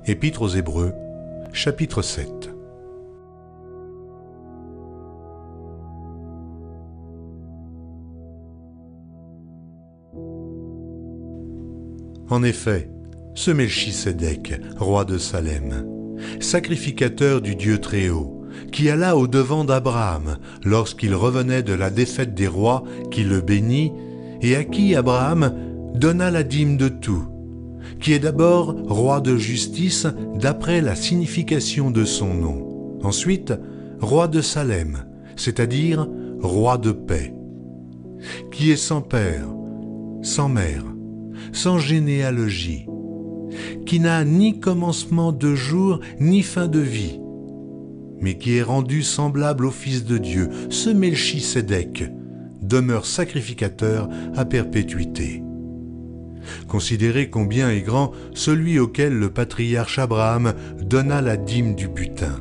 Épître aux Hébreux, chapitre 7. En effet, ce Melchisédek, roi de Salem, sacrificateur du Dieu Très-Haut, qui alla au-devant d'Abraham lorsqu'il revenait de la défaite des rois, qui le bénit, et à qui Abraham donna la dîme de tout, qui est d'abord roi de justice d'après la signification de son nom, ensuite roi de Salem, c'est-à-dire roi de paix, qui est sans père, sans mère, sans généalogie, qui n'a ni commencement de jour ni fin de vie, mais qui est rendu semblable au Fils de Dieu, ce Melchisédek, demeure sacrificateur à perpétuité. Considérez combien est grand celui auquel le patriarche Abraham donna la dîme du butin.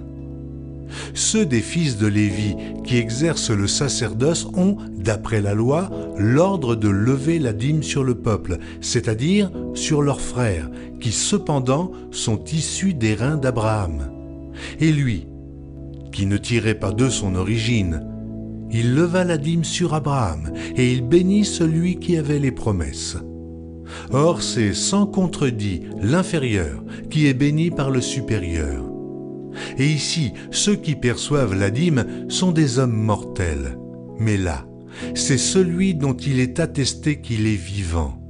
Ceux des fils de Lévi qui exercent le sacerdoce ont, d'après la loi, l'ordre de lever la dîme sur le peuple, c'est-à-dire sur leurs frères, qui cependant sont issus des reins d'Abraham. Et lui, qui ne tirait pas de son origine, il leva la dîme sur Abraham, et il bénit celui qui avait les promesses. Or c'est sans contredit l'inférieur qui est béni par le supérieur. Et ici, ceux qui perçoivent la dîme sont des hommes mortels. Mais là, c'est celui dont il est attesté qu'il est vivant.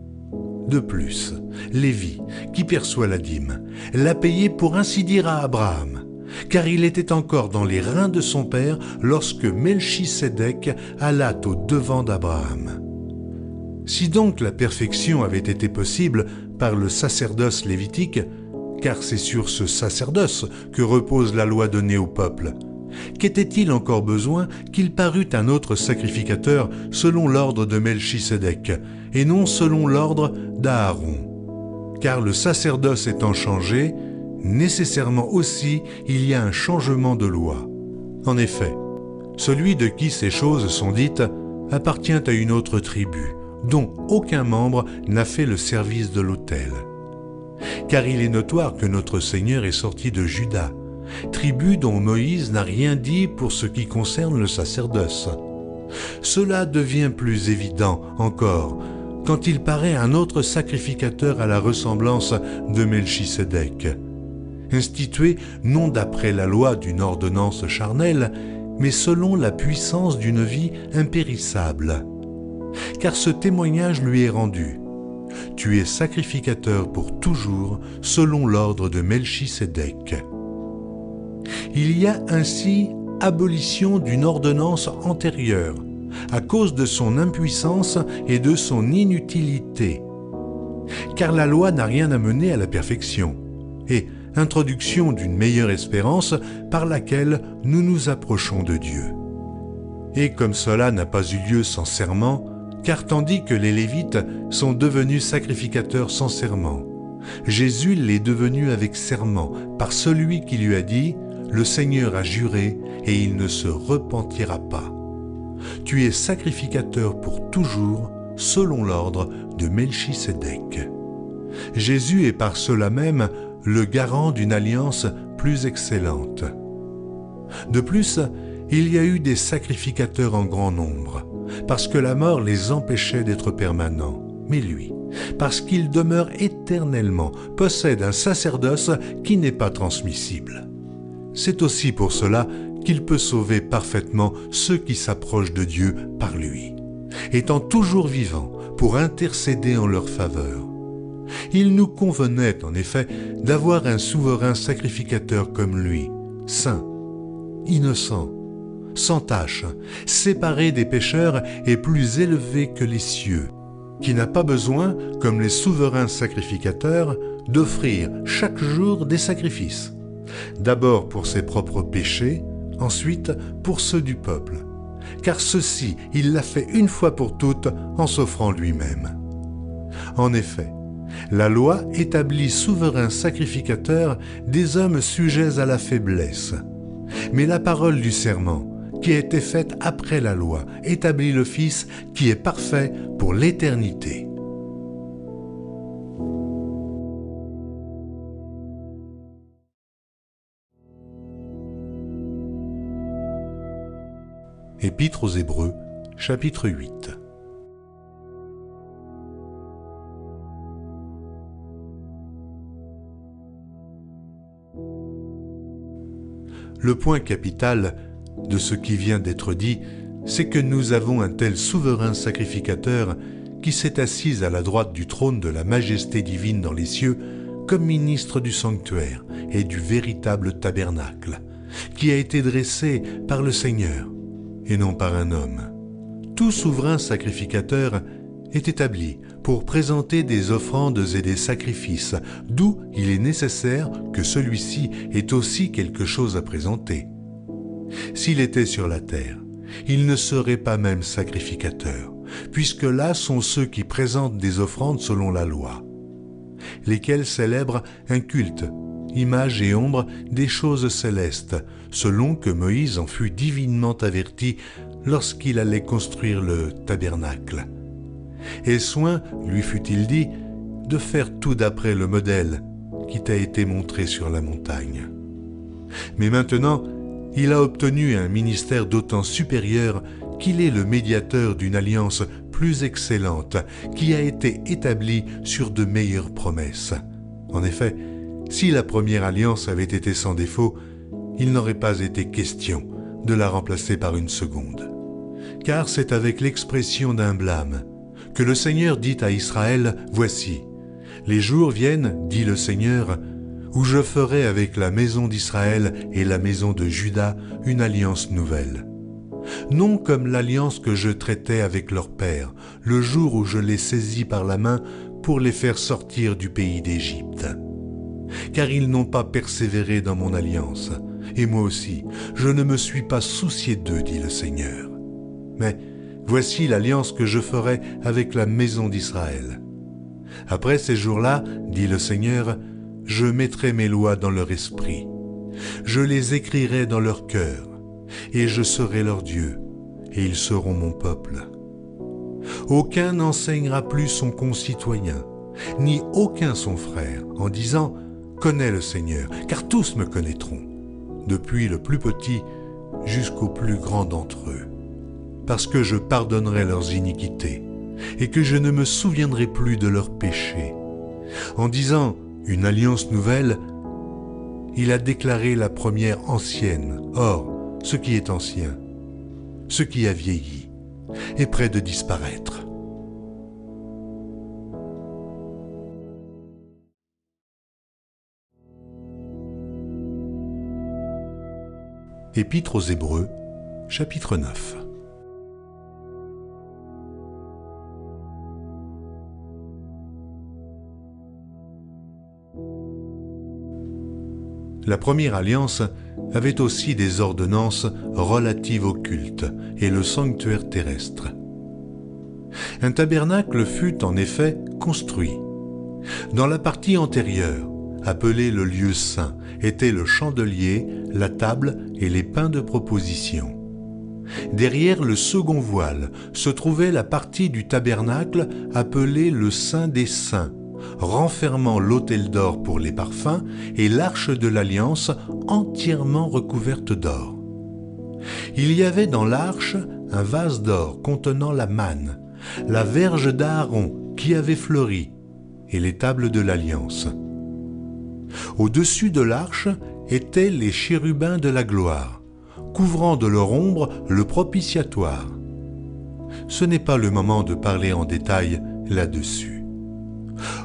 De plus, Lévi, qui perçoit la dîme, l'a payé pour ainsi dire à Abraham, car il était encore dans les reins de son père lorsque Melchisédek alla au-devant d'Abraham. Si donc la perfection avait été possible par le sacerdoce lévitique, car c'est sur ce sacerdoce que repose la loi donnée au peuple, qu'était-il encore besoin qu'il parût un autre sacrificateur selon l'ordre de Melchisédek, et non selon l'ordre d'Aaron? Car le sacerdoce étant changé, nécessairement aussi il y a un changement de loi. En effet, celui de qui ces choses sont dites appartient à une autre tribu, dont aucun membre n'a fait le service de l'autel. Car il est notoire que notre Seigneur est sorti de Juda, tribu dont Moïse n'a rien dit pour ce qui concerne le sacerdoce. Cela devient plus évident encore quand il paraît un autre sacrificateur à la ressemblance de Melchisédek, institué non d'après la loi d'une ordonnance charnelle, mais selon la puissance d'une vie impérissable. Car ce témoignage lui est rendu. Tu es sacrificateur pour toujours, selon l'ordre de Melchisédek. Il y a ainsi abolition d'une ordonnance antérieure, à cause de son impuissance et de son inutilité. Car la loi n'a rien amené à la perfection, et introduction d'une meilleure espérance par laquelle nous nous approchons de Dieu. Et comme cela n'a pas eu lieu sans serment, car tandis que les Lévites sont devenus sacrificateurs sans serment, Jésus l'est devenu avec serment par celui qui lui a dit « Le Seigneur a juré et il ne se repentira pas. Tu es sacrificateur pour toujours selon l'ordre de Melchisédek. » Jésus est par cela même le garant d'une alliance plus excellente. De plus, il y a eu des sacrificateurs en grand nombre, parce que la mort les empêchait d'être permanents. Mais lui, parce qu'il demeure éternellement, possède un sacerdoce qui n'est pas transmissible. C'est aussi pour cela qu'il peut sauver parfaitement ceux qui s'approchent de Dieu par lui, étant toujours vivant pour intercéder en leur faveur. Il nous convenait en effet d'avoir un souverain sacrificateur comme lui, saint, innocent, sans tache, séparé des pécheurs et plus élevé que les cieux, qui n'a pas besoin, comme les souverains sacrificateurs, d'offrir chaque jour des sacrifices, d'abord pour ses propres péchés, ensuite pour ceux du peuple, car ceci il l'a fait une fois pour toutes en s'offrant lui-même. En effet, la loi établit souverains sacrificateurs des hommes sujets à la faiblesse, mais la parole du serment, qui a été faite après la loi, établit le Fils qui est parfait pour l'éternité. Épître aux Hébreux, chapitre 8. Le point capital de ce qui vient d'être dit, c'est que nous avons un tel souverain sacrificateur qui s'est assis à la droite du trône de la majesté divine dans les cieux comme ministre du sanctuaire et du véritable tabernacle, qui a été dressé par le Seigneur et non par un homme. Tout souverain sacrificateur est établi pour présenter des offrandes et des sacrifices, d'où il est nécessaire que celui-ci ait aussi quelque chose à présenter. S'il était sur la terre, il ne serait pas même sacrificateur, puisque là sont ceux qui présentent des offrandes selon la loi, lesquels célèbrent un culte, image et ombre des choses célestes, selon que Moïse en fut divinement averti lorsqu'il allait construire le tabernacle. Et soin lui fut-il dit de faire tout d'après le modèle qui t'a été montré sur la montagne. Mais maintenant, il a obtenu un ministère d'autant supérieur qu'il est le médiateur d'une alliance plus excellente qui a été établie sur de meilleures promesses. En effet, si la première alliance avait été sans défaut, il n'aurait pas été question de la remplacer par une seconde. Car c'est avec l'expression d'un blâme que le Seigneur dit à Israël, « Voici, les jours viennent, dit le Seigneur, où je ferai avec la maison d'Israël et la maison de Juda une alliance nouvelle. Non comme l'alliance que je traitais avec leur père, le jour où je les saisis par la main pour les faire sortir du pays d'Égypte. Car ils n'ont pas persévéré dans mon alliance, et moi aussi, je ne me suis pas soucié d'eux, dit le Seigneur. Mais voici l'alliance que je ferai avec la maison d'Israël. Après ces jours-là, dit le Seigneur, je mettrai mes lois dans leur esprit. Je les écrirai dans leur cœur, et je serai leur Dieu, et ils seront mon peuple. Aucun n'enseignera plus son concitoyen, ni aucun son frère, en disant « Connais le Seigneur, car tous me connaîtront, depuis le plus petit jusqu'au plus grand d'entre eux, parce que je pardonnerai leurs iniquités, et que je ne me souviendrai plus de leurs péchés. » En disant « une alliance nouvelle », il a déclaré la première ancienne. Or, ce qui est ancien, ce qui a vieilli, est près de disparaître. Épître aux Hébreux, chapitre 9. La première alliance avait aussi des ordonnances relatives au culte et le sanctuaire terrestre. Un tabernacle fut en effet construit. Dans la partie antérieure, appelée le lieu saint, étaient le chandelier, la table et les pains de proposition. Derrière le second voile se trouvait la partie du tabernacle appelée le Saint des Saints, renfermant l'autel d'or pour les parfums et l'arche de l'Alliance entièrement recouverte d'or. Il y avait dans l'arche un vase d'or contenant la manne, la verge d'Aaron qui avait fleuri et les tables de l'Alliance. Au-dessus de l'arche étaient les chérubins de la gloire, couvrant de leur ombre le propitiatoire. Ce n'est pas le moment de parler en détail là-dessus.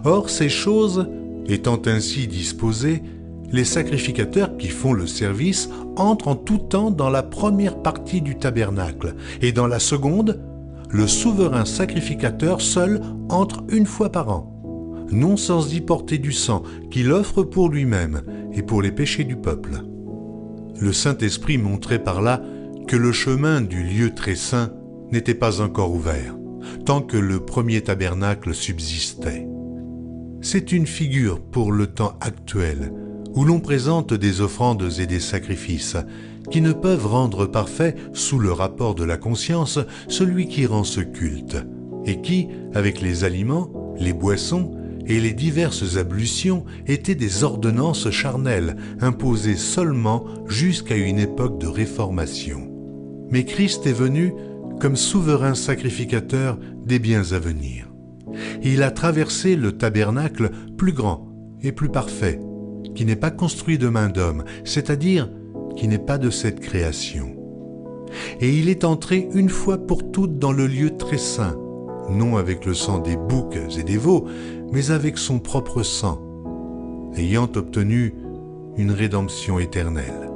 Or, ces choses étant ainsi disposées, les sacrificateurs qui font le service entrent en tout temps dans la première partie du tabernacle, et dans la seconde, le souverain sacrificateur seul entre une fois par an, non sans y porter du sang qu'il offre pour lui-même et pour les péchés du peuple. Le Saint-Esprit montrait par là que le chemin du lieu très saint n'était pas encore ouvert, tant que le premier tabernacle subsistait. C'est une figure pour le temps actuel, où l'on présente des offrandes et des sacrifices, qui ne peuvent rendre parfait, sous le rapport de la conscience, celui qui rend ce culte, et qui, avec les aliments, les boissons et les diverses ablutions, étaient des ordonnances charnelles, imposées seulement jusqu'à une époque de réformation. Mais Christ est venu comme souverain sacrificateur des biens à venir. Il a traversé le tabernacle plus grand et plus parfait, qui n'est pas construit de main d'homme, c'est-à-dire qui n'est pas de cette création. Et il est entré une fois pour toutes dans le lieu très saint, non avec le sang des boucs et des veaux, mais avec son propre sang, ayant obtenu une rédemption éternelle.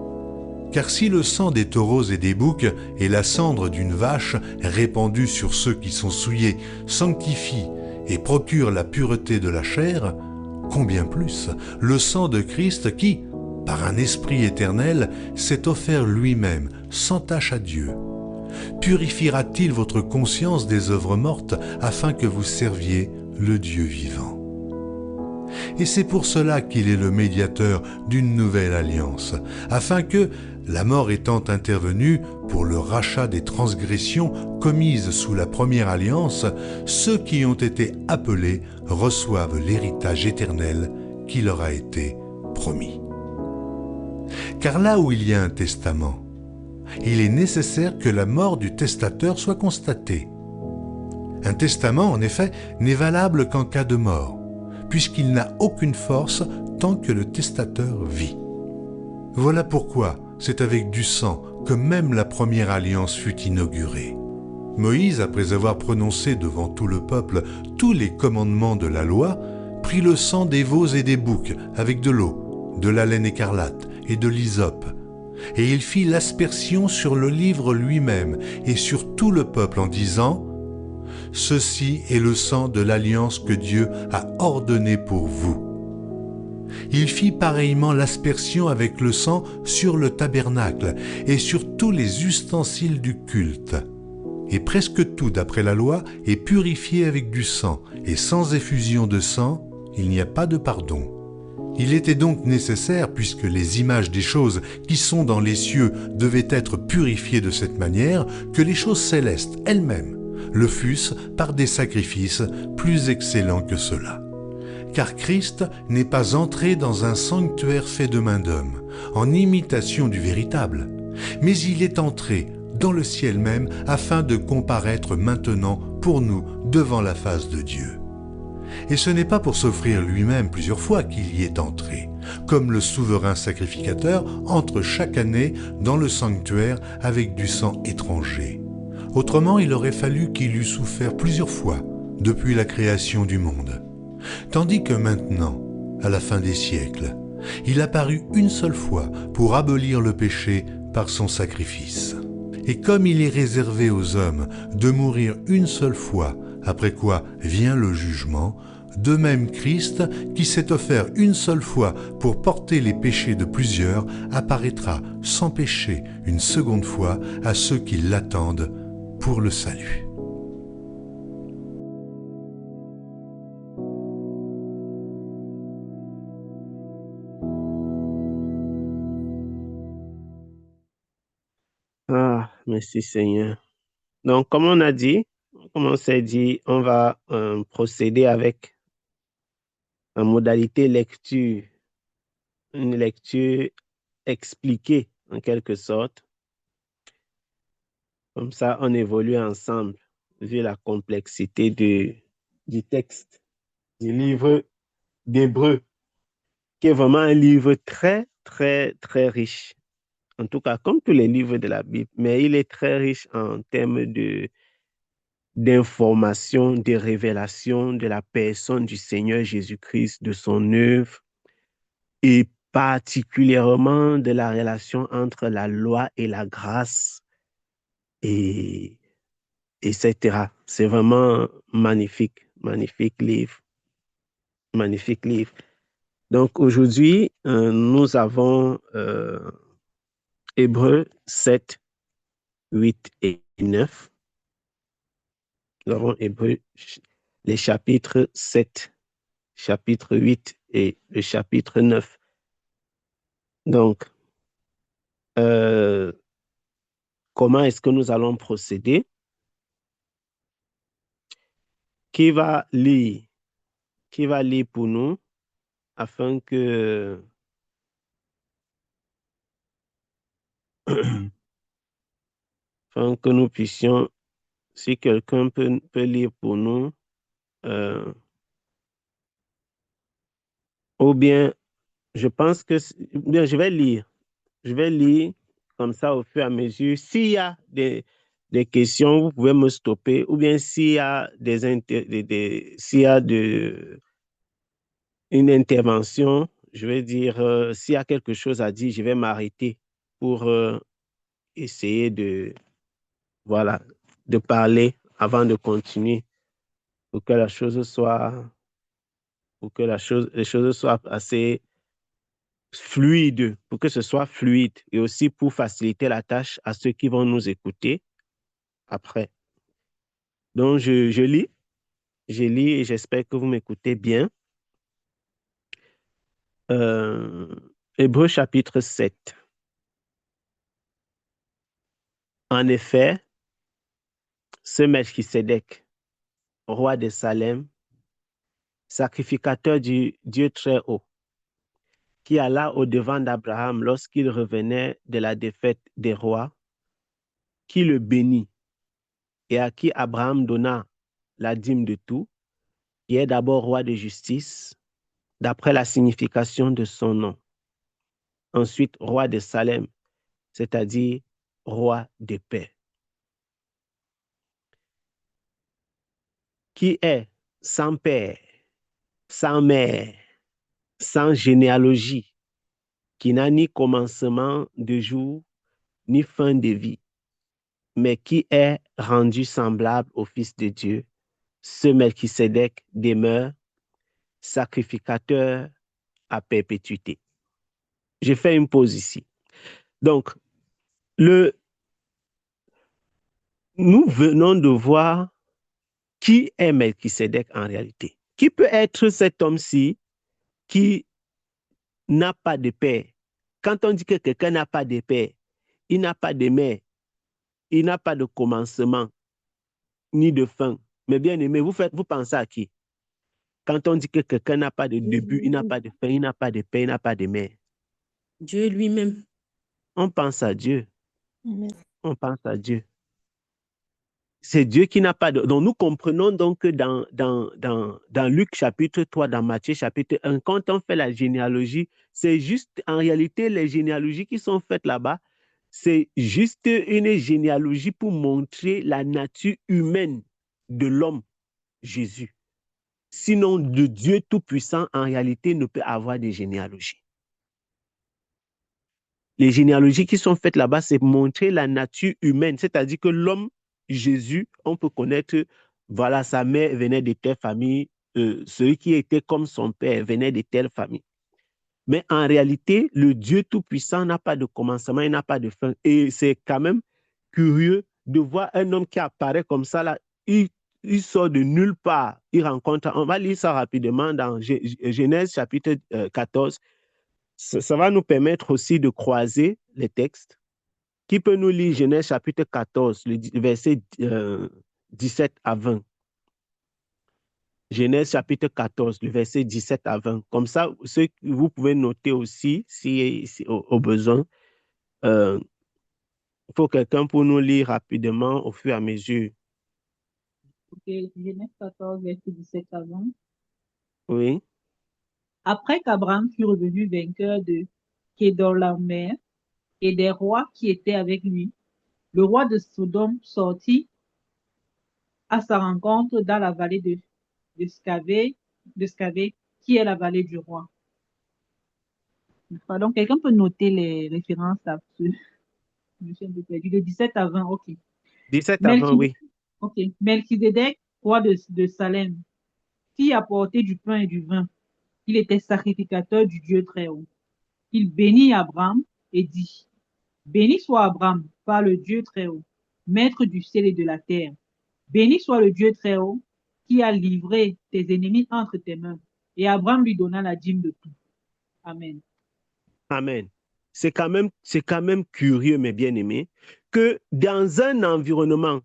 Car si le sang des taureaux et des boucs et la cendre d'une vache répandue sur ceux qui sont souillés sanctifie et procure la pureté de la chair, combien plus le sang de Christ qui, par un esprit éternel, s'est offert lui-même sans tache à Dieu. Purifiera-t-il votre conscience des œuvres mortes afin que vous serviez le Dieu vivant? Et c'est pour cela qu'il est le médiateur d'une nouvelle alliance, afin que, la mort étant intervenue pour le rachat des transgressions commises sous la première alliance, ceux qui ont été appelés reçoivent l'héritage éternel qui leur a été promis. Car là où il y a un testament, il est nécessaire que la mort du testateur soit constatée. Un testament, en effet, n'est valable qu'en cas de mort, puisqu'il n'a aucune force tant que le testateur vit. Voilà pourquoi c'est avec du sang que même la première alliance fut inaugurée. Moïse, après avoir prononcé devant tout le peuple tous les commandements de la loi, prit le sang des veaux et des boucs avec de l'eau, de la laine écarlate et de l'hysope, et il fit l'aspersion sur le livre lui-même et sur tout le peuple en disant « Ceci est le sang de l'alliance que Dieu a ordonné pour vous. » Il fit pareillement l'aspersion avec le sang sur le tabernacle et sur tous les ustensiles du culte. Et presque tout, d'après la loi, est purifié avec du sang, et sans effusion de sang, il n'y a pas de pardon. Il était donc nécessaire, puisque les images des choses qui sont dans les cieux devaient être purifiées de cette manière, que les choses célestes elles-mêmes le fussent par des sacrifices plus excellents que ceux-là. Car Christ n'est pas entré dans un sanctuaire fait de main d'homme, en imitation du véritable, mais il est entré dans le ciel même afin de comparaître maintenant pour nous devant la face de Dieu. Et ce n'est pas pour s'offrir lui-même plusieurs fois qu'il y est entré, comme le souverain sacrificateur entre chaque année dans le sanctuaire avec du sang étranger. Autrement, il aurait fallu qu'il eût souffert plusieurs fois depuis la création du monde. Tandis que maintenant, à la fin des siècles, il apparut une seule fois pour abolir le péché par son sacrifice. Et comme il est réservé aux hommes de mourir une seule fois, après quoi vient le jugement, de même Christ, qui s'est offert une seule fois pour porter les péchés de plusieurs, apparaîtra sans péché une seconde fois à ceux qui l'attendent pour le salut. Ah, merci Seigneur. Donc, comme on s'est dit, on va procéder avec une modalité lecture, une lecture expliquée en quelque sorte. Comme ça, on évolue ensemble, vu la complexité du texte, du livre d'Hébreu, qui est vraiment un livre très, très, très riche. En tout cas, comme tous les livres de la Bible, mais il est très riche en termes d'informations, de révélations de la personne du Seigneur Jésus-Christ, de son œuvre, et particulièrement de la relation entre la loi et la grâce, et etc. C'est vraiment magnifique, magnifique livre, magnifique livre. Donc aujourd'hui, nous avons Hébreux 7, 8 et 9. Nous avons Hébreux, les chapitres 7, chapitre 8 et le chapitre 9. Donc, comment est-ce que nous allons procéder? Qui va lire? Qui va lire pour nous afin que afin que nous puissions, si quelqu'un peut lire pour nous, ou bien, je pense que, bien, je vais lire comme ça au fur et à mesure. S'il y a des questions, vous pouvez me stopper, ou bien s'il y a s'il y a une intervention, je vais dire, s'il y a quelque chose à dire, je vais m'arrêter pour essayer voilà, de parler avant de continuer pour que les choses soient assez fluides, pour que ce soit fluide et aussi pour faciliter la tâche à ceux qui vont nous écouter après. Donc, je lis et j'espère que vous m'écoutez bien. Hébreux chapitre 7. En effet, ce Melchisédek, roi de Salem, sacrificateur du Dieu très haut, qui alla au-devant d'Abraham lorsqu'il revenait de la défaite des rois, qui le bénit et à qui Abraham donna la dîme de tout, qui est d'abord roi de justice, d'après la signification de son nom. Ensuite, roi de Salem, c'est-à-dire roi de paix. Qui est sans père, sans mère, sans généalogie, qui n'a ni commencement de jour, ni fin de vie, mais qui est rendu semblable au Fils de Dieu, ce Melchisédek demeure sacrificateur à perpétuité. Je fais une pause ici. Donc, nous venons de voir qui est Melchisédek en réalité. Qui peut être cet homme-ci qui n'a pas de père? Quand on dit que quelqu'un n'a pas de père, il n'a pas de mère, il n'a pas de commencement, ni de fin. Mais bien aimé, vous pensez à qui? Quand on dit que quelqu'un n'a pas de début, il n'a pas de fin, il n'a pas de père, il n'a pas de mère. Dieu lui-même. On pense à Dieu. Amen. On pense à Dieu. C'est Dieu qui n'a pas de... Donc, nous comprenons donc que dans Luc chapitre 3, dans Matthieu chapitre 1, quand on fait la généalogie, c'est juste, en réalité, les généalogies qui sont faites là-bas, c'est juste une généalogie pour montrer la nature humaine de l'homme, Jésus. Sinon, le Dieu Tout-Puissant, en réalité, ne peut avoir de généalogie. Les généalogies qui sont faites là-bas, c'est montrer la nature humaine, c'est-à-dire que l'homme, Jésus, on peut connaître, voilà, sa mère venait de telle famille, celui qui était comme son père venait de telle famille. Mais en réalité, le Dieu Tout-Puissant n'a pas de commencement, il n'a pas de fin. Et c'est quand même curieux de voir un homme qui apparaît comme ça, là, il sort de nulle part, il rencontre, on va lire ça rapidement dans Genèse chapitre 14, ça va nous permettre aussi de croiser les textes. Qui peut nous lire Genèse chapitre 14, le verset 17 à 20? Genèse chapitre 14, le verset 17 à 20. Comme ça, vous pouvez noter aussi si au besoin. Il faut quelqu'un pour nous lire rapidement au fur et à mesure. Ok, Genèse 14, verset 17 à 20. Oui. Après qu'Abraham fut revenu vainqueur de Kédorlaomer et des rois qui étaient avec lui, le roi de Sodome sortit à sa rencontre dans la vallée de Scavé, qui est la vallée du roi. Pardon, quelqu'un peut noter les références à ce. Je suis un peu perdu. De 17 à 20, ok. 17 à 20, oui. Ok. Melchizedek, roi de Salem, qui apportait du pain et du vin. Il était sacrificateur du Dieu très haut. Il bénit Abraham et dit, béni soit Abraham par le Dieu très haut, maître du ciel et de la terre. Béni soit le Dieu très haut qui a livré tes ennemis entre tes mains. Et Abraham lui donna la dîme de tout. Amen. Amen. C'est quand même curieux, mes bien-aimés, que dans un environnement,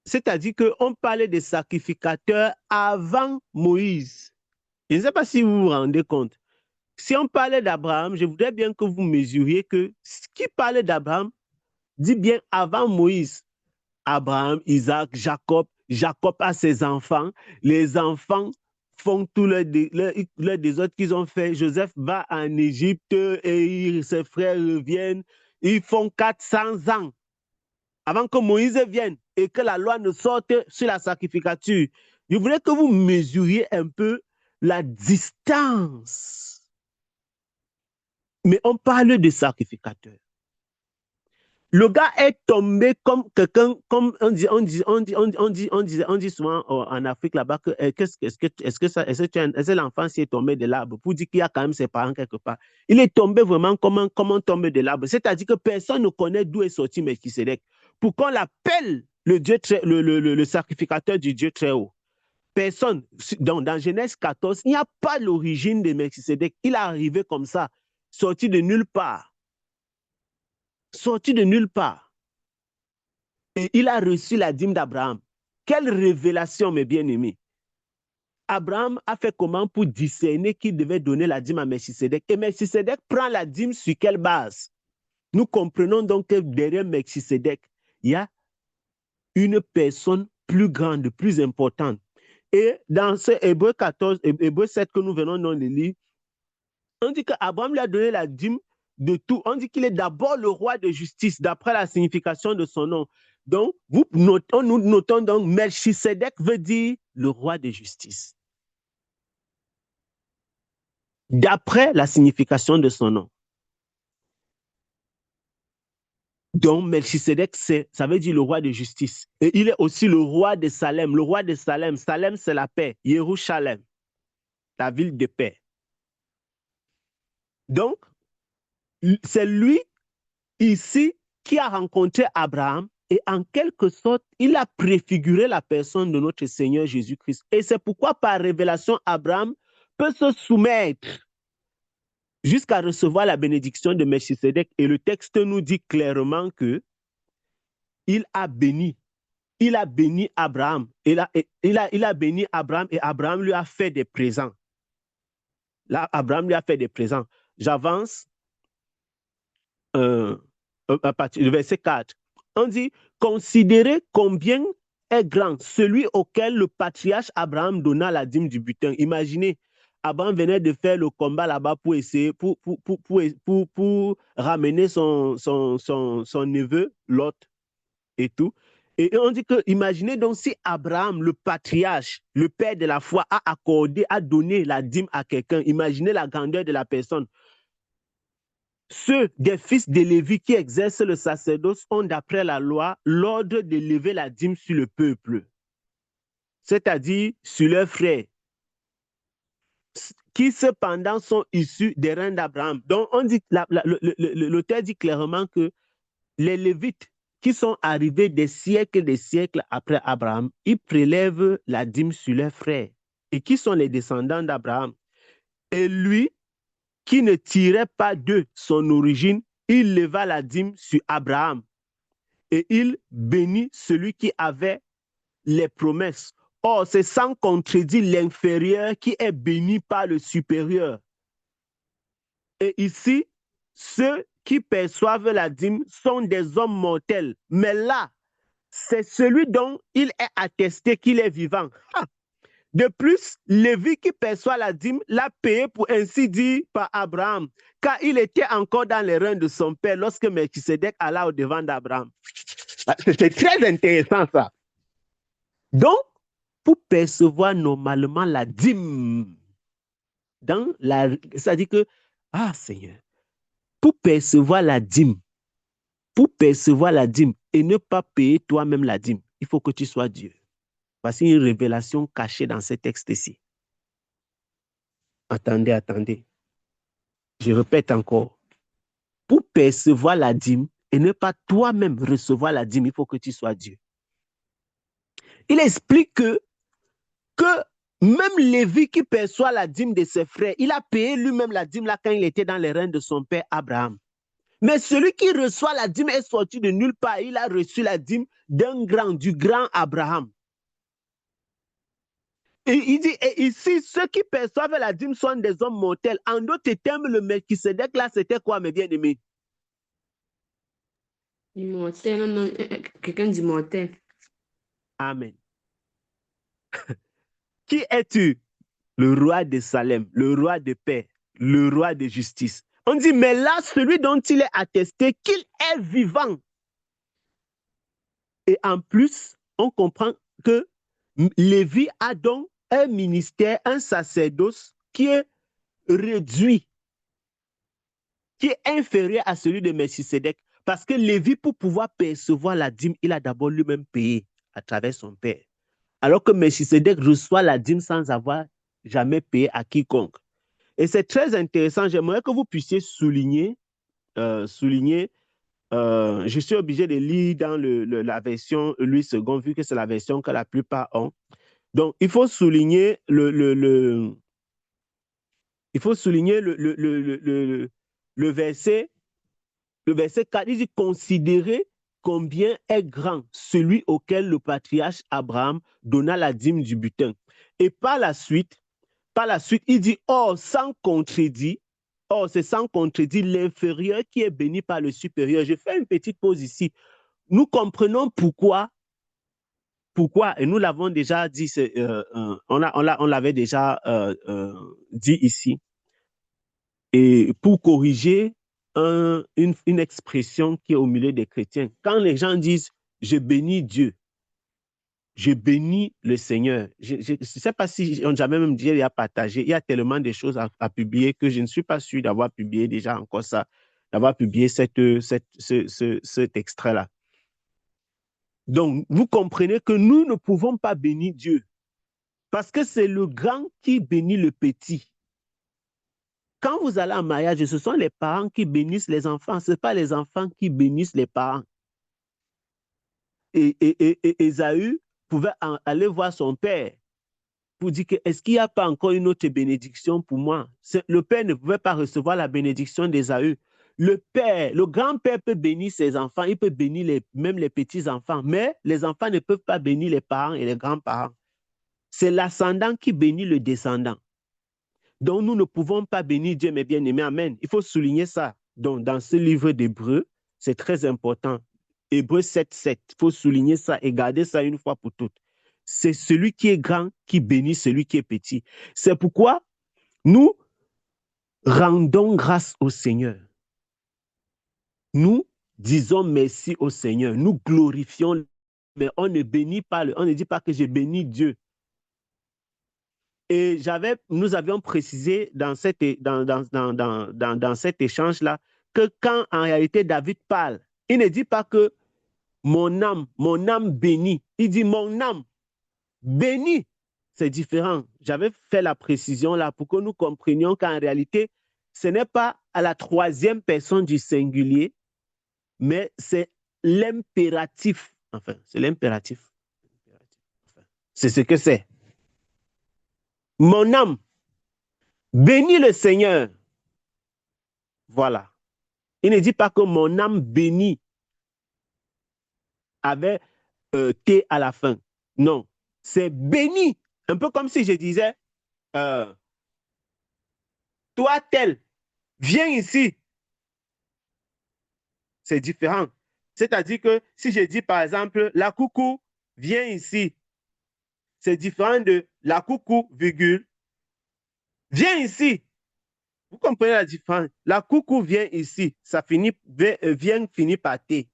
c'est-à-dire qu'on parlait des sacrificateurs avant Moïse. Je ne sais pas si vous vous rendez compte. Si on parlait d'Abraham, je voudrais bien que vous mesuriez que ce qui parlait d'Abraham dit bien avant Moïse. Abraham, Isaac, Jacob. Jacob a ses enfants. Les enfants font tout le désordre qu'ils ont fait. Joseph va en Égypte et ses frères reviennent. Ils font 400 ans avant que Moïse vienne et que la loi ne sorte sur la sacrificature. Je voudrais que vous mesuriez un peu la distance. Mais on parle de sacrificateur. Le gars est tombé comme quelqu'un, comme on dit souvent en Afrique là-bas que est-ce que l'enfant s'est tombé de l'arbre pour dire qu'il y a quand même ses parents quelque part. Il est tombé vraiment comme on tombe de l'arbre. C'est-à-dire que personne ne connaît d'où est sorti Melchisédek. Pour qu'on l'appelle le sacrificateur du Dieu très haut. Personne. Dans Genèse 14, il n'y a pas l'origine de Melchisédek. Il est arrivé comme ça, sorti de nulle part. Sorti de nulle part. Et il a reçu la dîme d'Abraham. Quelle révélation, mes bien-aimés. Abraham a fait comment pour discerner qu'il devait donner la dîme à Melchisédek. Et Melchisédek prend la dîme sur quelle base? Nous comprenons donc que derrière Melchisédek, il y a une personne plus grande, plus importante. Et dans ce Hébreu 14, Hébreu 7 que nous venons de lire, on dit qu'Abraham lui a donné la dîme de tout. On dit qu'il est d'abord le roi de justice, d'après la signification de son nom. Donc, nous notons donc Melchisédek veut dire le roi de justice. D'après la signification de son nom. Donc, Melchisédek, ça veut dire le roi de justice. Et il est aussi le roi de Salem. Le roi de Salem, Salem c'est la paix. Jérusalem, la ville de paix. Donc, c'est lui ici qui a rencontré Abraham et en quelque sorte, il a préfiguré la personne de notre Seigneur Jésus-Christ. Et c'est pourquoi par révélation, Abraham peut se soumettre jusqu'à recevoir la bénédiction de Melchisédek. Et le texte nous dit clairement que il a béni Abraham. Il a béni Abraham et Abraham lui a fait des présents. Là, Abraham lui a fait des présents. J'avance à partir du verset 4. On dit, considérez combien est grand celui auquel le patriarche Abraham donna la dîme du butin. Imaginez, Abraham venait de faire le combat là-bas pour essayer, pour ramener son neveu, Lot, et tout. Et on dit que, imaginez donc si Abraham, le patriarche, le père de la foi, a donné la dîme à quelqu'un. Imaginez la grandeur de la personne. Ceux des fils de Lévi qui exercent le sacerdoce ont, d'après la loi, l'ordre de lever la dîme sur le peuple, c'est-à-dire sur leurs frères, qui cependant sont issus des reins d'Abraham. Donc, on dit, l'auteur dit clairement que les Lévites qui sont arrivés des siècles après Abraham, ils prélèvent la dîme sur leurs frères. Et qui sont les descendants d'Abraham? Et lui, qui ne tirait pas de son origine, il leva la dîme sur Abraham. Et il bénit celui qui avait les promesses. Or, c'est sans contredire l'inférieur qui est béni par le supérieur. Et ici, ceux qui perçoivent la dîme sont des hommes mortels. Mais là, c'est celui dont il est attesté qu'il est vivant. De plus, Lévi qui perçoit la dîme l'a payé pour ainsi dire par Abraham, car il était encore dans les reins de son père lorsque Melchisédek alla au devant d'Abraham. C'est très intéressant ça. Donc, pour percevoir normalement la dîme, c'est-à-dire que, Seigneur, pour percevoir la dîme et ne pas payer toi-même la dîme, il faut que tu sois Dieu. Voici une révélation cachée dans ce texte-ci. Attendez. Je répète encore. Pour percevoir la dîme et ne pas toi-même recevoir la dîme, il faut que tu sois Dieu. Il explique que même Lévi qui perçoit la dîme de ses frères, il a payé lui-même la dîme là quand il était dans les reins de son père Abraham. Mais celui qui reçoit la dîme est sorti de nulle part. Il a reçu la dîme du grand Abraham. Et il dit, et ici, ceux qui perçoivent la dîme sont des hommes mortels. En d'autres termes, le Melchisédek là, c'était quoi, mes bien-aimés? Immortel, non, non, quelqu'un d'immortel. Amen. Qui es-tu? Le roi de Salem, le roi de paix, le roi de justice. On dit, mais là, celui dont il est attesté qu'il est vivant. Et en plus, on comprend que Lévi a donc un ministère, un sacerdoce qui est réduit, qui est inférieur à celui de Melchisédek. Parce que Lévi, pour pouvoir percevoir la dîme, il a d'abord lui-même payé à travers son père. Alors que Melchisédek reçoit la dîme sans avoir jamais payé à quiconque. Et c'est très intéressant. J'aimerais que vous puissiez souligner, je suis obligé de lire dans la version Louis II, vu que c'est la version que la plupart ont. Donc, il faut souligner le verset 4. Il dit, considérez combien est grand celui auquel le patriarche Abraham donna la dîme du butin. Et par la suite, il dit, sans contredit, c'est sans contredit l'inférieur qui est béni par le supérieur. Je fais une petite pause ici. Nous comprenons pourquoi, et nous l'avons déjà dit, on l'avait déjà dit ici, et pour corriger une expression qui est au milieu des chrétiens. Quand les gens disent « je bénis Dieu », je bénis le Seigneur. Je ne sais pas si on jamais même dit, il y a partagé. Il y a tellement de choses à publier que je ne suis pas sûr d'avoir publié déjà encore ça, d'avoir publié cet extrait-là. Donc, vous comprenez que nous ne pouvons pas bénir Dieu parce que c'est le grand qui bénit le petit. Quand vous allez en mariage, ce sont les parents qui bénissent les enfants, ce n'est pas les enfants qui bénissent les parents. Et Ésaü pouvait aller voir son père pour dire que est-ce qu'il n'y a pas encore une autre bénédiction pour moi? Le père ne pouvait pas recevoir la bénédiction d'Ésaü. Le grand-père peut bénir ses enfants, il peut bénir même les petits-enfants, mais les enfants ne peuvent pas bénir les parents et les grands-parents. C'est l'ascendant qui bénit le descendant. Donc, nous ne pouvons pas bénir Dieu, mes bien-aimés. Amen. Il faut souligner ça. Donc, dans ce livre d'Hébreux, c'est très important. Hébreux 7:7. Il faut souligner ça et garder ça une fois pour toutes. C'est celui qui est grand qui bénit celui qui est petit. C'est pourquoi nous rendons grâce au Seigneur. Nous disons merci au Seigneur. Nous glorifions, mais on ne bénit pas, on ne dit pas que je bénis Dieu. Et nous avions précisé dans cet échange-là que quand en réalité David parle, il ne dit pas que mon âme bénit. Il dit mon âme bénit. C'est différent. J'avais fait la précision là pour que nous comprenions qu'en réalité, ce n'est pas à la troisième personne du singulier, mais c'est l'impératif. Enfin, c'est l'impératif. C'est ce que c'est. Mon âme, bénis le Seigneur. Voilà. Il ne dit pas que mon âme bénit avec T à la fin. Non. C'est béni. Un peu comme si je disais, toi tel, viens ici. C'est différent. C'est-à-dire que si je dis par exemple, la coucou, viens ici. C'est différent de la coucou, virgule, viens ici. Vous comprenez la différence? La coucou vient ici, ça finit par T.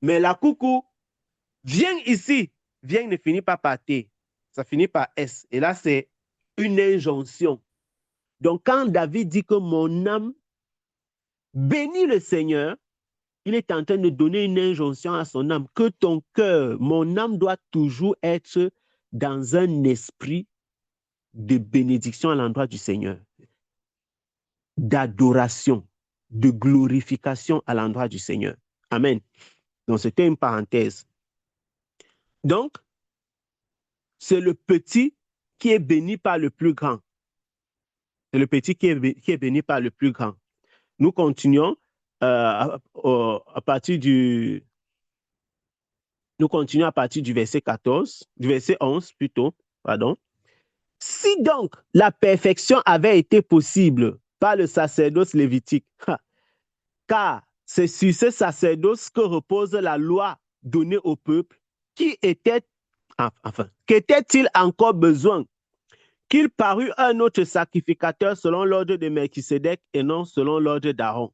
Mais la coucou, viens ici, viens ne finit pas par T, ça finit par S. Et là, c'est une injonction. Donc, quand David dit que mon âme bénit le Seigneur, il est en train de donner une injonction à son âme, que ton cœur, mon âme doit toujours être dans un esprit de bénédiction à l'endroit du Seigneur, d'adoration, de glorification à l'endroit du Seigneur. Amen. Donc, c'était une parenthèse. Donc, c'est le petit qui est béni par le plus grand. C'est le petit qui est béni par le plus grand. Nous continuons à partir du verset 14, du verset 11 plutôt, pardon. Si donc la perfection avait été possible par le sacerdoce lévitique, car c'est sur ce sacerdoce que repose la loi donnée au peuple. Qu'était-il encore besoin qu'il parût un autre sacrificateur selon l'ordre de Melchisédek et non selon l'ordre d'Aaron?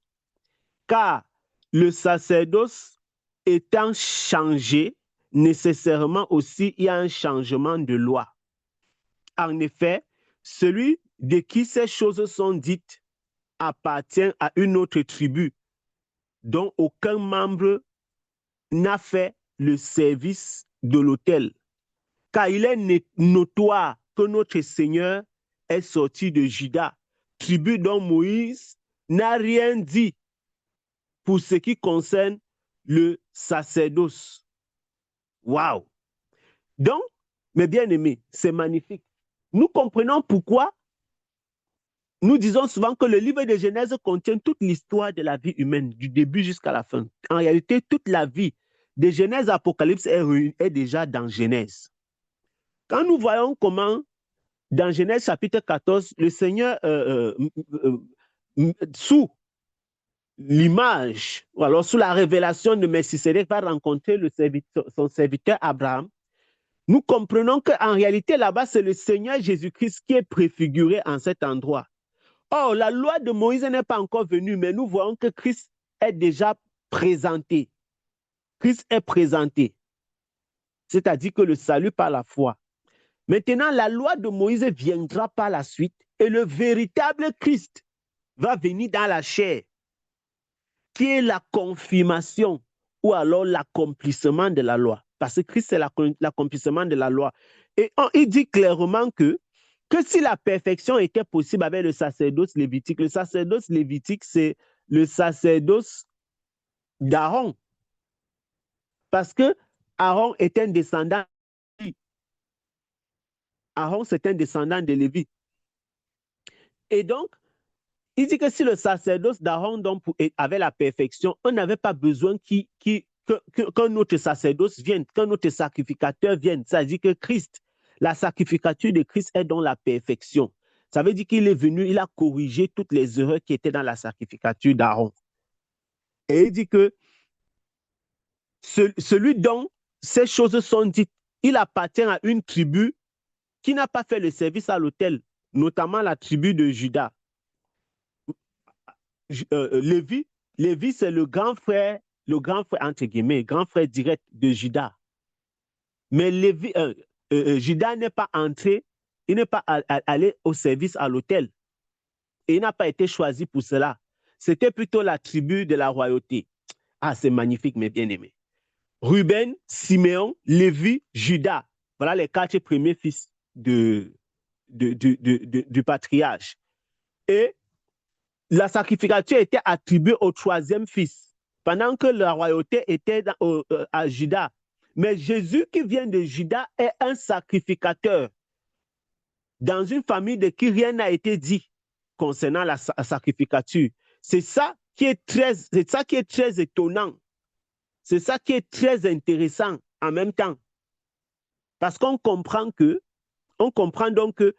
Car le sacerdoce étant changé, nécessairement aussi il y a un changement de loi. En effet, celui de qui ces choses sont dites appartient à une autre tribu dont aucun membre n'a fait le service de l'autel. Car il est notoire que notre Seigneur est sorti de Juda, tribu dont Moïse n'a rien dit pour ce qui concerne le sacerdoce. Waouh! Donc, mes bien-aimés, c'est magnifique. Nous comprenons pourquoi nous disons souvent que le livre de Genèse contient toute l'histoire de la vie humaine, du début jusqu'à la fin. En réalité, toute la vie de Genèse à Apocalypse est déjà dans Genèse. Quand nous voyons comment, dans Genèse chapitre 14, le Seigneur, sous l'image, ou alors sous la révélation de Melchisédek, va rencontrer son serviteur Abraham, nous comprenons qu'en réalité, là-bas, c'est le Seigneur Jésus-Christ qui est préfiguré en cet endroit. Or, la loi de Moïse n'est pas encore venue, mais nous voyons que Christ est déjà présenté. Christ est présenté. C'est-à-dire que le salut par la foi. Maintenant, la loi de Moïse viendra par la suite et le véritable Christ va venir dans la chair, qui est la confirmation ou alors l'accomplissement de la loi. Parce que Christ, c'est l'accomplissement de la loi. Et il dit clairement que si la perfection était possible avec le sacerdoce lévitique, c'est le sacerdoce d'Aaron. Parce que Aaron est un descendant. Aaron, c'est un descendant de Lévi. Et donc, il dit que si le sacerdoce d'Aaron avait la perfection, on n'avait pas besoin qu'un autre sacerdoce vienne, qu'un autre sacrificateur vienne. Ça veut dire que Christ, la sacrificature de Christ est dans la perfection. Ça veut dire qu'il est venu, il a corrigé toutes les erreurs qui étaient dans la sacrificature d'Aaron. Et il dit que celui dont ces choses sont dites, il appartient à une tribu qui n'a pas fait le service à l'autel, notamment la tribu de Juda. Lévi, c'est le grand frère entre guillemets, grand frère direct de Juda. Mais Juda n'est pas entré, il n'est pas allé au service à l'autel. Et il n'a pas été choisi pour cela. C'était plutôt la tribu de la royauté. Ah, c'est magnifique, mes bien-aimés. Ruben, Siméon, Lévi, Juda. Voilà les 4 premiers fils du patriarche. Et la sacrificature était attribuée au 3e fils, pendant que la royauté était à Juda. Mais Jésus qui vient de Juda est un sacrificateur dans une famille de qui rien n'a été dit concernant la sacrificature. C'est ça qui est très étonnant. C'est ça qui est très intéressant en même temps. Parce qu'on comprend donc que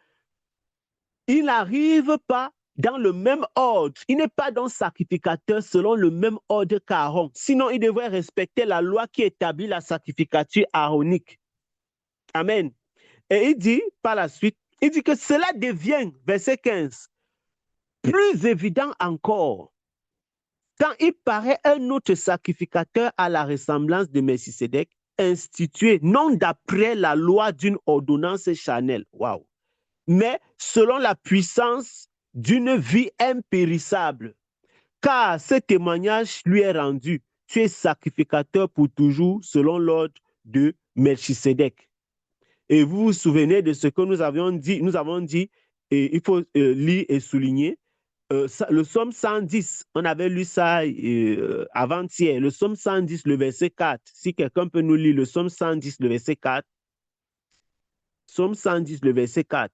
il n'arrive pas dans le même ordre. Il n'est pas donc sacrificateur selon le même ordre qu'Aaron. Sinon, il devrait respecter la loi qui établit la sacrificature aaronique. Amen. Et il dit par la suite, il dit que cela devient, verset 15, plus évident encore quand il paraît un autre sacrificateur à la ressemblance de Melchisédek, institué non d'après la loi d'une ordonnance charnelle. Waouh! Mais selon la puissance d'une vie impérissable. Car ce témoignage lui est rendu. Tu es sacrificateur pour toujours selon l'ordre de Melchisédek. Et vous vous souvenez de ce que nous avons dit, et il faut lire et souligner, le psaume 110, on avait lu ça avant-hier, le psaume 110, le verset 4. Si quelqu'un peut nous lire le psaume 110, le verset 4. Psaume 110, le verset 4.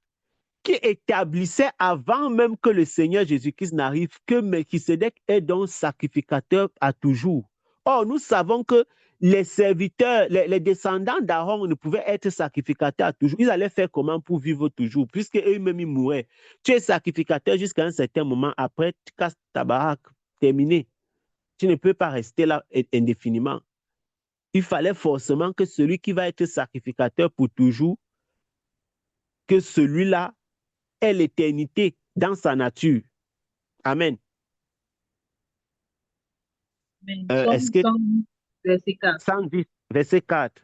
Qui établissait avant même que le Seigneur Jésus-Christ n'arrive que Melchisédek est donc sacrificateur à toujours. Or, nous savons que les serviteurs, les descendants d'Aaron ne pouvaient être sacrificateurs à toujours. Ils allaient faire comment pour vivre toujours, puisque eux-mêmes ils mouraient. Tu es sacrificateur jusqu'à un certain moment, après tu casses ta baraque, terminé. Tu ne peux pas rester là indéfiniment. Il fallait forcément que celui qui va être sacrificateur pour toujours, que celui-là ait l'éternité dans sa nature. Amen. Est-ce que 110, verset 4. 110, verset 4.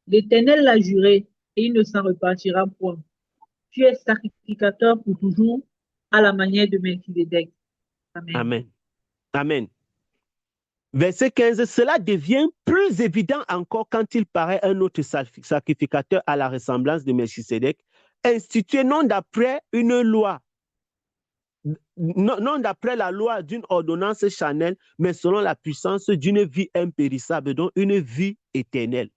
L'Éternel l'a juré et il ne s'en repartira point. Tu es sacrificateur pour toujours à la manière de Melchizedek. Amen. Amen. Amen. Verset 15, cela devient plus évident encore quand il paraît un autre sacrificateur à la ressemblance de Melchisédek, institué non d'après une loi, non d'après la loi d'une ordonnance charnelle, mais selon la puissance d'une vie impérissable, donc une vie éternelle.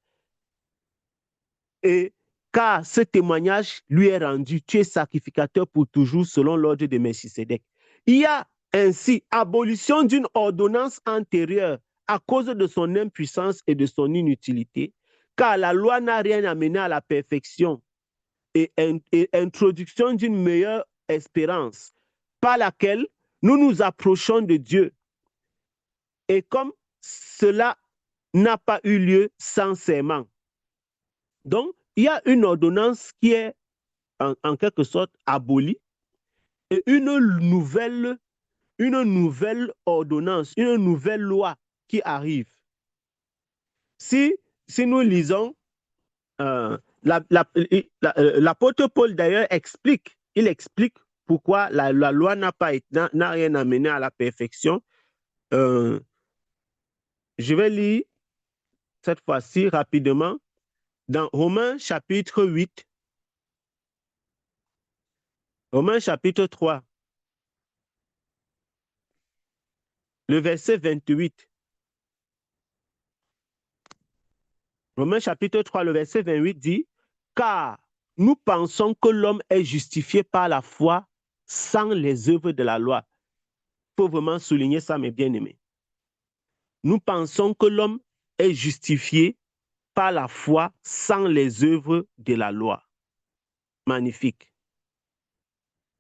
Et car ce témoignage lui est rendu, tu es sacrificateur pour toujours selon l'ordre de Melchisédek. Il y a ainsi abolition d'une ordonnance antérieure à cause de son impuissance et de son inutilité, car la loi n'a rien amené à la perfection et introduction d'une meilleure espérance par laquelle nous nous approchons de Dieu. Et comme cela n'a pas eu lieu sans serment. Donc, il y a une ordonnance qui est en quelque sorte abolie et une nouvelle ordonnance, une nouvelle loi qui arrive. Si nous lisons, l'apôtre Paul d'ailleurs explique pourquoi la loi n'a rien amené à la perfection. Je vais lire cette fois-ci rapidement dans Romains chapitre 8, Romains chapitre 3, le verset 28. Romains chapitre 3, le verset 28 dit, « Car nous pensons que l'homme est justifié par la foi sans les œuvres de la loi. » Il faut vraiment souligner ça, mes bien-aimés. Nous pensons que l'homme est justifié par la foi sans les œuvres de la loi. Magnifique.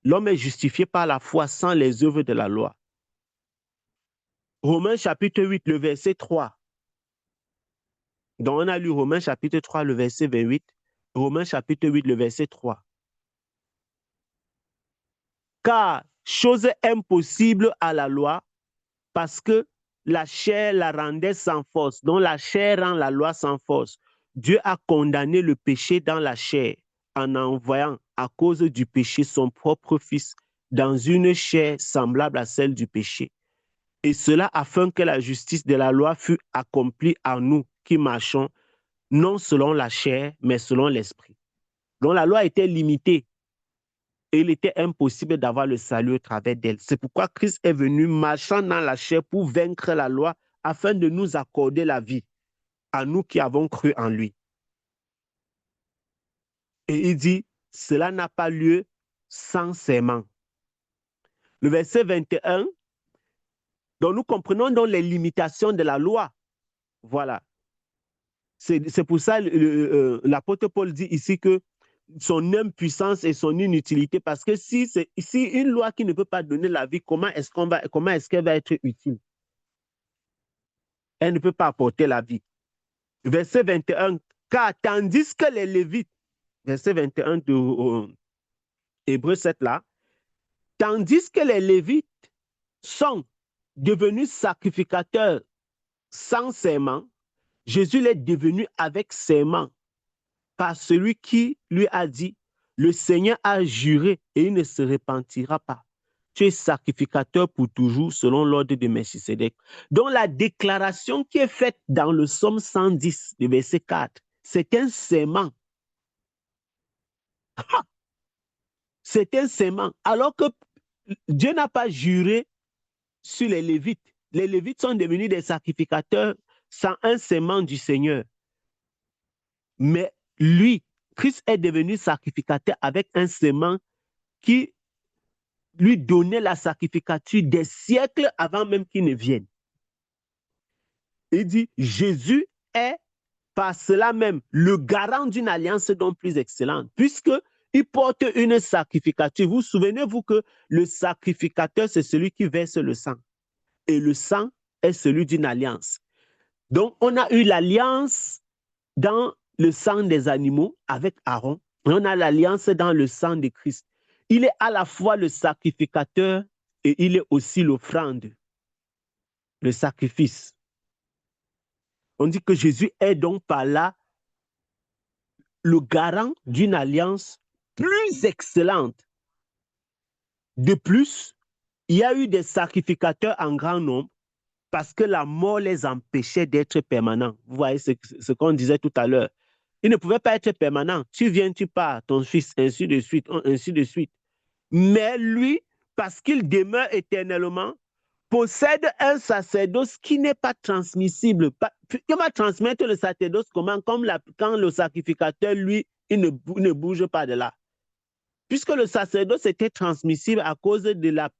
L'homme est justifié par la foi sans les œuvres de la loi. Romains chapitre 8, le verset 3. Donc on a lu Romains chapitre 3, le verset 28. Romains chapitre 8, le verset 3. Car chose impossible à la loi, parce que la chair la rendait sans force. Donc la chair rend la loi sans force. Dieu a condamné le péché dans la chair en envoyant à cause du péché son propre Fils dans une chair semblable à celle du péché. Et cela afin que la justice de la loi fût accomplie en nous qui marchons, non selon la chair, mais selon l'esprit. Donc la loi était limitée et il était impossible d'avoir le salut au travers d'elle. C'est pourquoi Christ est venu marchant dans la chair pour vaincre la loi afin de nous accorder la vie, à nous qui avons cru en lui. Et il dit, cela n'a pas lieu sans serment. Le verset 21, donc nous comprenons donc les limitations de la loi. Voilà. C'est pour ça l'apôtre Paul dit ici que son impuissance et son inutilité, parce que si une loi qui ne peut pas donner la vie, comment est-ce qu'elle va être utile? Elle ne peut pas apporter la vie. Verset 21, car tandis que les Lévites, verset 21 de Hébreux 7 là, tandis que les Lévites sont devenus sacrificateurs sans serment, Jésus l'est devenu avec serment par celui qui lui a dit, le Seigneur a juré et il ne se repentira pas. Tu es sacrificateur pour toujours selon l'ordre de Melchisédek. Donc la déclaration qui est faite dans le psaume 110, le verset 4, c'est un serment. C'est un serment. Alors que Dieu n'a pas juré sur les Lévites. Les Lévites sont devenus des sacrificateurs sans un serment du Seigneur. Mais lui, Christ est devenu sacrificateur avec un serment qui lui donnait la sacrificature des siècles avant même qu'il ne vienne. Il dit, Jésus est par cela même le garant d'une alliance donc plus excellente, puisqu'il porte une sacrificature. Vous souvenez-vous que le sacrificateur, c'est celui qui verse le sang. Et le sang est celui d'une alliance. Donc, on a eu l'alliance dans le sang des animaux avec Aaron, et on a l'alliance dans le sang de Christ. Il est à la fois le sacrificateur et il est aussi l'offrande, le sacrifice. On dit que Jésus est donc par là le garant d'une alliance plus excellente. De plus, il y a eu des sacrificateurs en grand nombre parce que la mort les empêchait d'être permanents. Vous voyez ce qu'on disait tout à l'heure. Ils ne pouvaient pas être permanents. Tu viens, tu pars, ton fils, ainsi de suite, ainsi de suite. Mais lui, parce qu'il demeure éternellement, possède un sacerdoce qui n'est pas transmissible. Il va transmettre le sacerdoce comment? Comme quand le sacrificateur, lui, il ne bouge pas de là. Puisque le sacerdoce était transmissible à cause de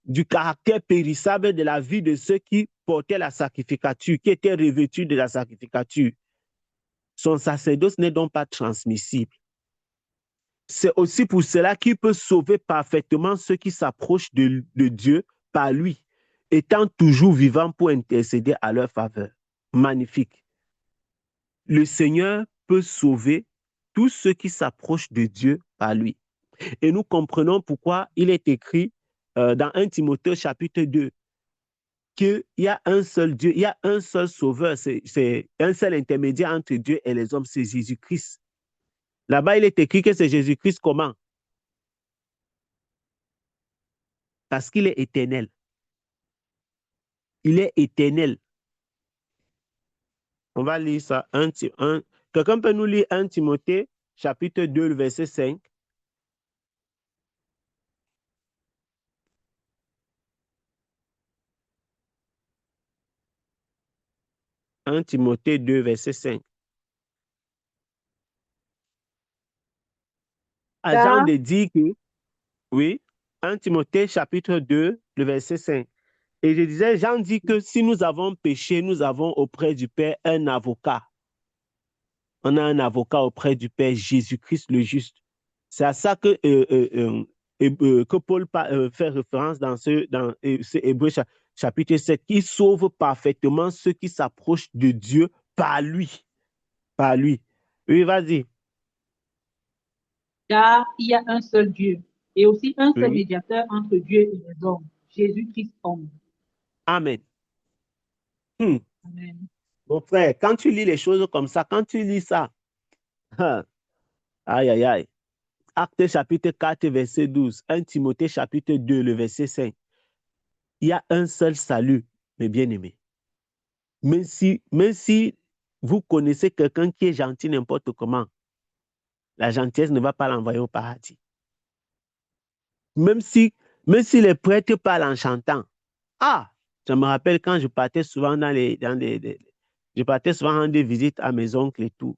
du caractère périssable de la vie de ceux qui portaient la sacrificature, qui étaient revêtus de la sacrificature. Son sacerdoce n'est donc pas transmissible. C'est aussi pour cela qu'il peut sauver parfaitement ceux qui s'approchent de Dieu par lui, étant toujours vivant pour intercéder à leur faveur. Magnifique. Le Seigneur peut sauver tous ceux qui s'approchent de Dieu par lui. Et nous comprenons pourquoi il est écrit dans 1 Timothée chapitre 2 qu'il y a un seul Dieu, il y a un seul sauveur, c'est un seul intermédiaire entre Dieu et les hommes, c'est Jésus-Christ. Là-bas, il est écrit que c'est Jésus-Christ comment? Parce qu'il est éternel. Il est éternel. On va lire ça. Quelqu'un peut nous lire 1 Timothée, chapitre 2, le verset 5. « 1 Timothée 2, verset 5. Jean de dit que, oui, 1 Timothée, chapitre 2, le verset 5. Et je disais, Jean dit que si nous avons péché, nous avons auprès du Père un avocat. On a un avocat auprès du Père, Jésus-Christ le juste. C'est à ça que Paul fait référence dans ce Hébreux chapitre 7, qui sauve parfaitement ceux qui s'approchent de Dieu par lui. Par lui. Oui, vas-y. Car il y a un seul Dieu et aussi un seul médiateur entre Dieu et les hommes, Jésus-Christ homme. Amen. Amen. Mon frère, quand tu lis les choses comme ça, quand tu lis ça, aïe, aïe, aïe. Actes chapitre 4, verset 12, 1 Timothée chapitre 2, le verset 5. Il y a un seul salut, mes bien-aimés. Même si vous connaissez quelqu'un qui est gentil n'importe comment, la gentillesse ne va pas l'envoyer au paradis. Même si les prêtres parlent en chantant. Ah, je me rappelle quand je partais souvent je partais souvent dans des visites à mes oncles et tout.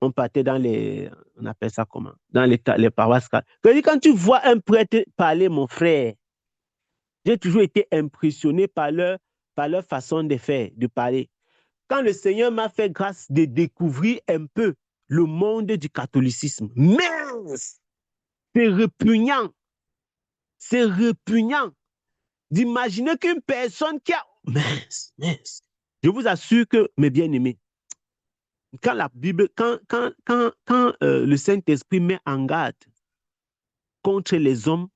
On partait dans on appelle ça comment? Dans les paroisses. Quand tu vois un prêtre parler, mon frère, j'ai toujours été impressionné par leur façon de faire, de parler. Quand le Seigneur m'a fait grâce de découvrir un peu le monde du catholicisme, mince, c'est repugnant. C'est repugnant d'imaginer qu'une personne qui a... Mince. Je vous assure que, mes bien-aimés, quand la Bible, quand le Saint-Esprit met en garde contre les hommes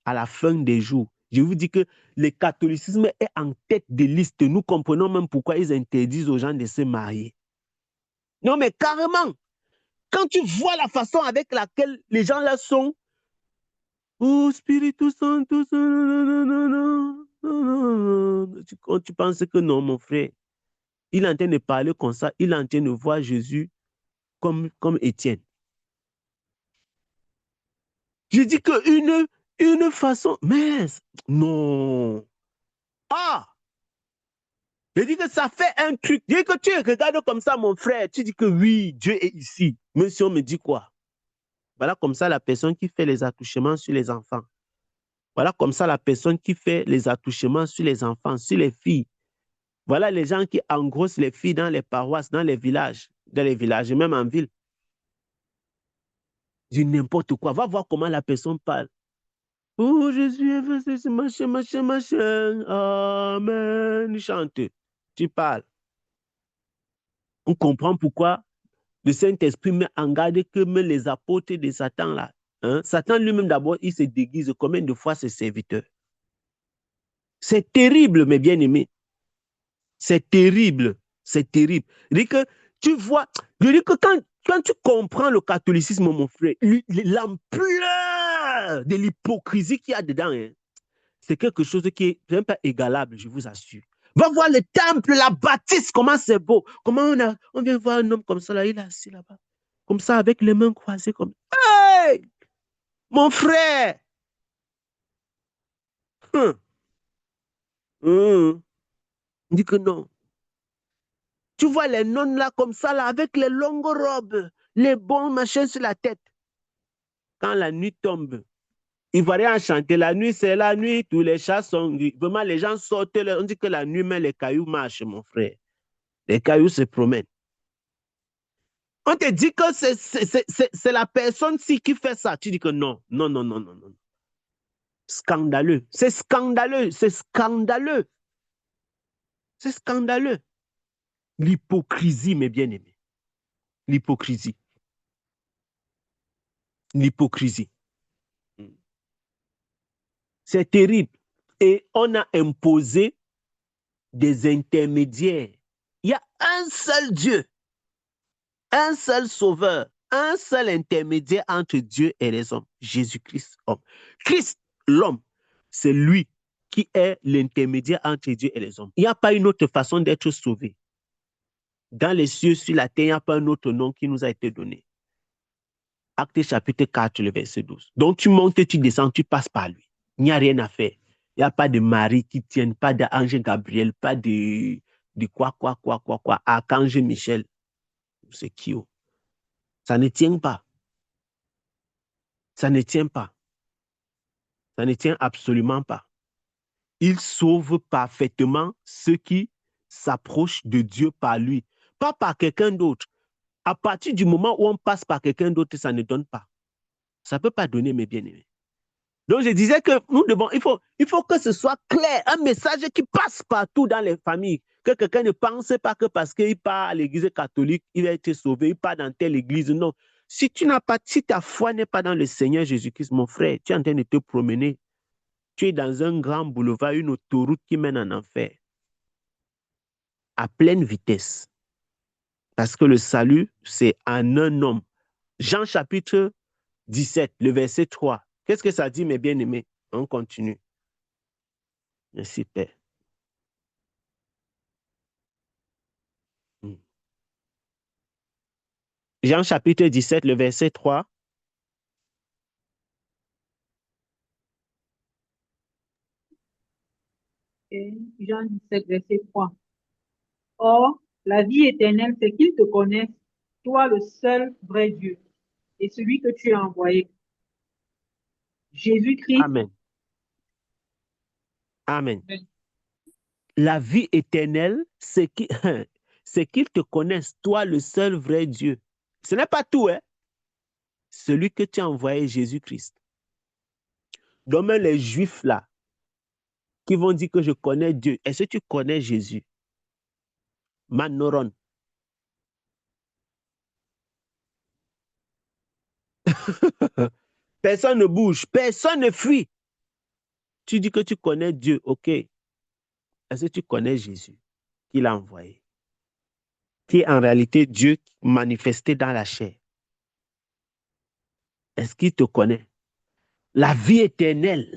à la fin des jours, je vous dis que le catholicisme est en tête de liste. Nous comprenons même pourquoi ils interdisent aux gens de se marier. Non, mais carrément, quand tu vois la façon avec laquelle les gens là sont, oh, Spiritus Sanctus, tu penses que non, mon frère. Il est en train de parler comme ça, il est en train de voir Jésus comme Étienne. Je dis qu'une façon, mais non. Ah! Je dis que ça fait un truc. Je dis que tu regardes comme ça, mon frère, tu dis que oui, Dieu est ici. Même si on me dit quoi? Voilà comme ça la personne qui fait les attouchements sur les enfants. Voilà comme ça la personne qui fait les attouchements sur les enfants, sur les filles. Voilà les gens qui engrossent les filles dans les paroisses, dans les villages, même en ville. Je dis n'importe quoi. Va voir comment la personne parle. Oh, Jésus est venu, c'est machin, machin, machin. Amen. Chante. Tu parles. On comprend pourquoi le Saint-Esprit met en garde que même les apôtres de Satan là. Hein? Satan lui-même d'abord, il se déguise combien de fois ses serviteurs. C'est terrible, mes bien-aimés. C'est terrible. C'est terrible. Je dis que tu vois, je dis que quand tu comprends le catholicisme, mon frère, l'ampleur de l'hypocrisie qu'il y a dedans, hein, c'est quelque chose qui est même pas égalable, je vous assure. Va voir le temple, la bâtisse, comment c'est beau. Comment on vient voir un homme comme ça, là, il est assis là-bas. Comme ça, avec les mains croisées, comme hey! Mon frère! Hum, hum. On dit que non. Tu vois les nonnes là, comme ça, là, avec les longues robes, les bons machins sur la tête. Quand la nuit tombe, ils vont rien chanter. La nuit, c'est la nuit, tous les chats sont gris. Vraiment, les gens sortent. On dit que la nuit, mais les cailloux marchent, mon frère. Les cailloux se promènent. On te dit que c'est la personne-ci qui fait ça. Tu dis que non, non, non, non, non, non. Scandaleux. C'est scandaleux. C'est scandaleux. C'est scandaleux. L'hypocrisie, mes bien-aimés. L'hypocrisie. L'hypocrisie. C'est terrible. Et on a imposé des intermédiaires. Il y a un seul Dieu, un seul sauveur, un seul intermédiaire entre Dieu et les hommes, Jésus-Christ, homme. Christ, l'homme, c'est lui qui est l'intermédiaire entre Dieu et les hommes. Il n'y a pas une autre façon d'être sauvé. Dans les cieux, sur la terre, il n'y a pas un autre nom qui nous a été donné. Acte chapitre 4, le verset 12. Donc tu montes, tu descends, tu passes par lui. Il n'y a rien à faire. Il n'y a pas de Marie qui tienne, pas d'ange Gabriel, pas de quoi, Archange Michel. C'est qui? Ça ne tient pas. Ça ne tient pas. Ça ne tient absolument pas. Il sauve parfaitement ceux qui s'approchent de Dieu par lui, pas par quelqu'un d'autre. À partir du moment où on passe par quelqu'un d'autre, ça ne donne pas. Ça ne peut pas donner, mes bien-aimés. Donc, je disais que nous devons, il faut que ce soit clair, un message qui passe partout dans les familles, que quelqu'un ne pense pas que parce qu'il part à l'église catholique, il va être sauvé, il part dans telle église. Non. Si ta foi n'est pas dans le Seigneur Jésus-Christ, mon frère, tu es en train de te promener. Tu es dans un grand boulevard, une autoroute qui mène en enfer. À pleine vitesse. Parce que le salut, c'est en un homme. Jean chapitre 17, le verset 3. Qu'est-ce que ça dit, mes bien-aimés? On continue. Merci, Père. Jean chapitre 17, le verset 3. Et Jean 17, verset 3. Or, la vie éternelle, c'est qu'ils te connaissent, toi le seul vrai Dieu, et celui que tu as envoyé, Jésus-Christ. Amen. Amen. La vie éternelle, c'est qu'ils te connaissent, toi le seul vrai Dieu. Ce n'est pas tout, hein? Celui que tu as envoyé, Jésus-Christ. Donc même les Juifs là, qui vont dire que je connais Dieu, est-ce que tu connais Jésus? Manoron. Personne ne bouge, personne ne fuit. Tu dis que tu connais Dieu, ok. Est-ce que tu connais Jésus qu'il a envoyé? Qui est en réalité Dieu manifesté dans la chair. Est-ce qu'il te connaît? La vie éternelle,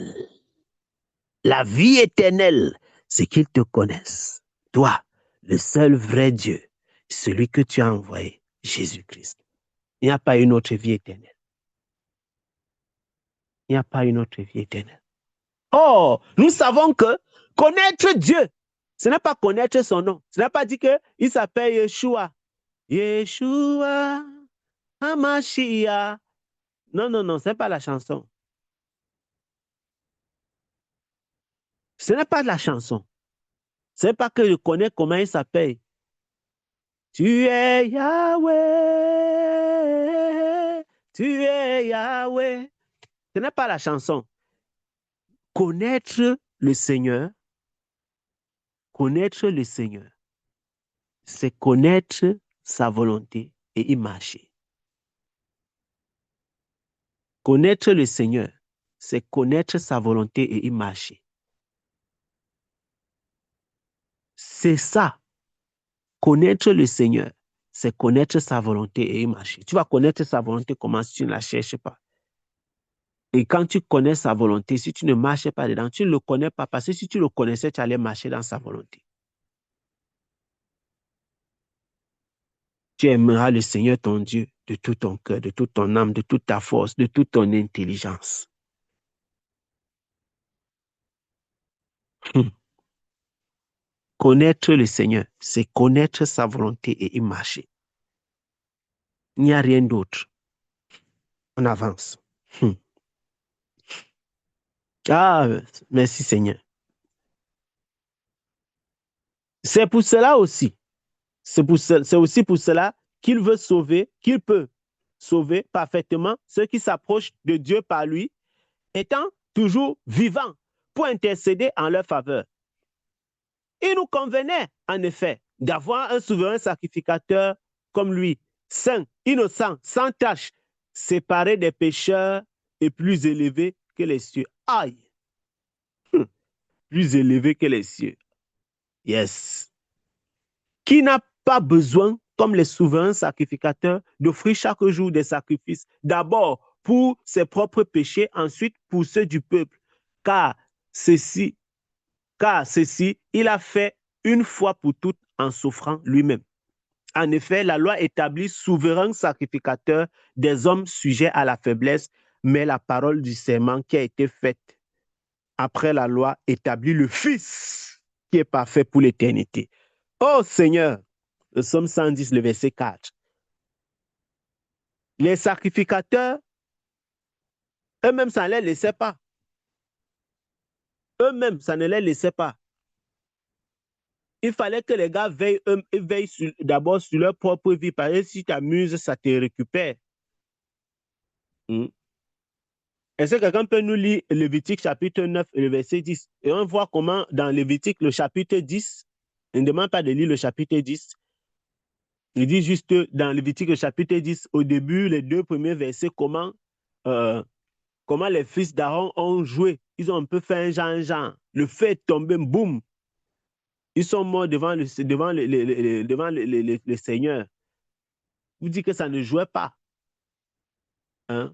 c'est qu'ils te connaissent. Toi, le seul vrai Dieu, celui que tu as envoyé, Jésus-Christ. Il n'y a pas une autre vie éternelle. Il n'y a pas une autre vie éternelle. Or, nous savons que connaître Dieu, ce n'est pas connaître son nom. Ce n'est pas dire qu'il s'appelle Yeshua. Yeshua, Hamashiach. Non, non, non, ce n'est pas la chanson. Ce n'est pas de la chanson. Ce n'est pas que je connais comment il s'appelle. Tu es Yahweh. Tu es Yahweh. Ce n'est pas la chanson. Connaître le Seigneur, c'est connaître sa volonté et y marcher. Connaître le Seigneur, c'est connaître sa volonté et y marcher. C'est ça. Connaître le Seigneur, c'est connaître sa volonté et y marcher. Tu vas connaître sa volonté comment si tu ne la cherches pas. Et quand tu connais sa volonté, si tu ne marches pas dedans, tu ne le connais pas parce que si tu le connaissais, tu allais marcher dans sa volonté. Tu aimeras le Seigneur ton Dieu de tout ton cœur, de toute ton âme, de toute ta force, de toute ton intelligence. Connaître le Seigneur, c'est connaître sa volonté et y marcher. Il n'y a rien d'autre. On avance. Ah, merci Seigneur. C'est pour cela aussi. C'est aussi pour cela qu'il veut sauver, qu'il peut sauver parfaitement ceux qui s'approchent de Dieu par lui, étant toujours vivants pour intercéder en leur faveur. Il nous convenait, en effet, d'avoir un souverain sacrificateur comme lui, saint, innocent, sans tache, séparé des pécheurs et plus élevé que les cieux. Aïe! Plus élevé que les cieux. Yes. Qui n'a pas besoin, comme les souverains sacrificateurs, d'offrir chaque jour des sacrifices, d'abord pour ses propres péchés, ensuite pour ceux du peuple, car ceci, il a fait une fois pour toutes en souffrant lui-même. En effet, la loi établit souverain sacrificateur des hommes sujets à la faiblesse, mais la parole du serment qui a été faite après la loi établit le Fils qui est parfait pour l'éternité. Oh Seigneur, le psaume 110, le verset 4. Les sacrificateurs, eux-mêmes, ça ne les laissait pas. Eux-mêmes, ça ne les laissait pas. Il fallait que les gars veillent d'abord sur leur propre vie, parce que si tu t'amuses, ça te récupère. Est-ce que quelqu'un peut nous lire Lévitique chapitre 9 et le verset 10? Et on voit comment dans Lévitique, le chapitre 10, il ne demande pas de lire le chapitre 10. Il dit juste dans Lévitique, le chapitre 10, au début, les 2 premiers versets, comment les fils d'Aaron ont joué. Ils ont un peu fait un genre. Le feu est tombé, boum. Ils sont morts devant le Seigneur. Vous dites que ça ne jouait pas. Hein?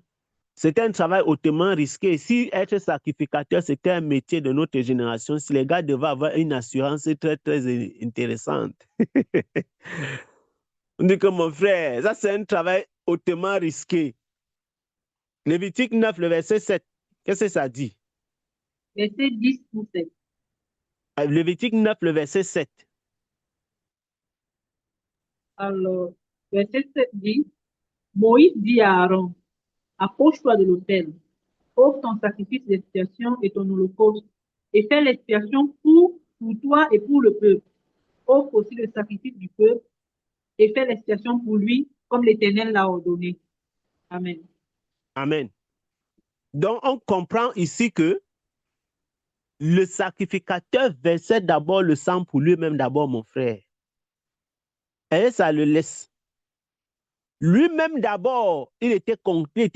C'était un travail hautement risqué. Si être sacrificateur, c'était un métier de notre génération, si les gars devaient avoir une assurance très, très intéressante. On dit que mon frère, ça c'est un travail hautement risqué. Lévitique 9, le verset 7, qu'est-ce que ça dit? Verset 10 ou 7. Lévitique 9, le verset 7. Alors, verset 7 dit, Moïse dit à Aaron, approche-toi de l'autel, offre ton sacrifice d'expiation et ton holocauste, et fais l'expiation pour toi et pour le peuple. Offre aussi le sacrifice du peuple, et fais l'expiation pour lui, comme l'Éternel l'a ordonné. Amen. Amen. Donc, on comprend ici que le sacrificateur versait d'abord le sang pour lui-même, d'abord, mon frère. Et ça le laisse. Lui-même d'abord, il était compris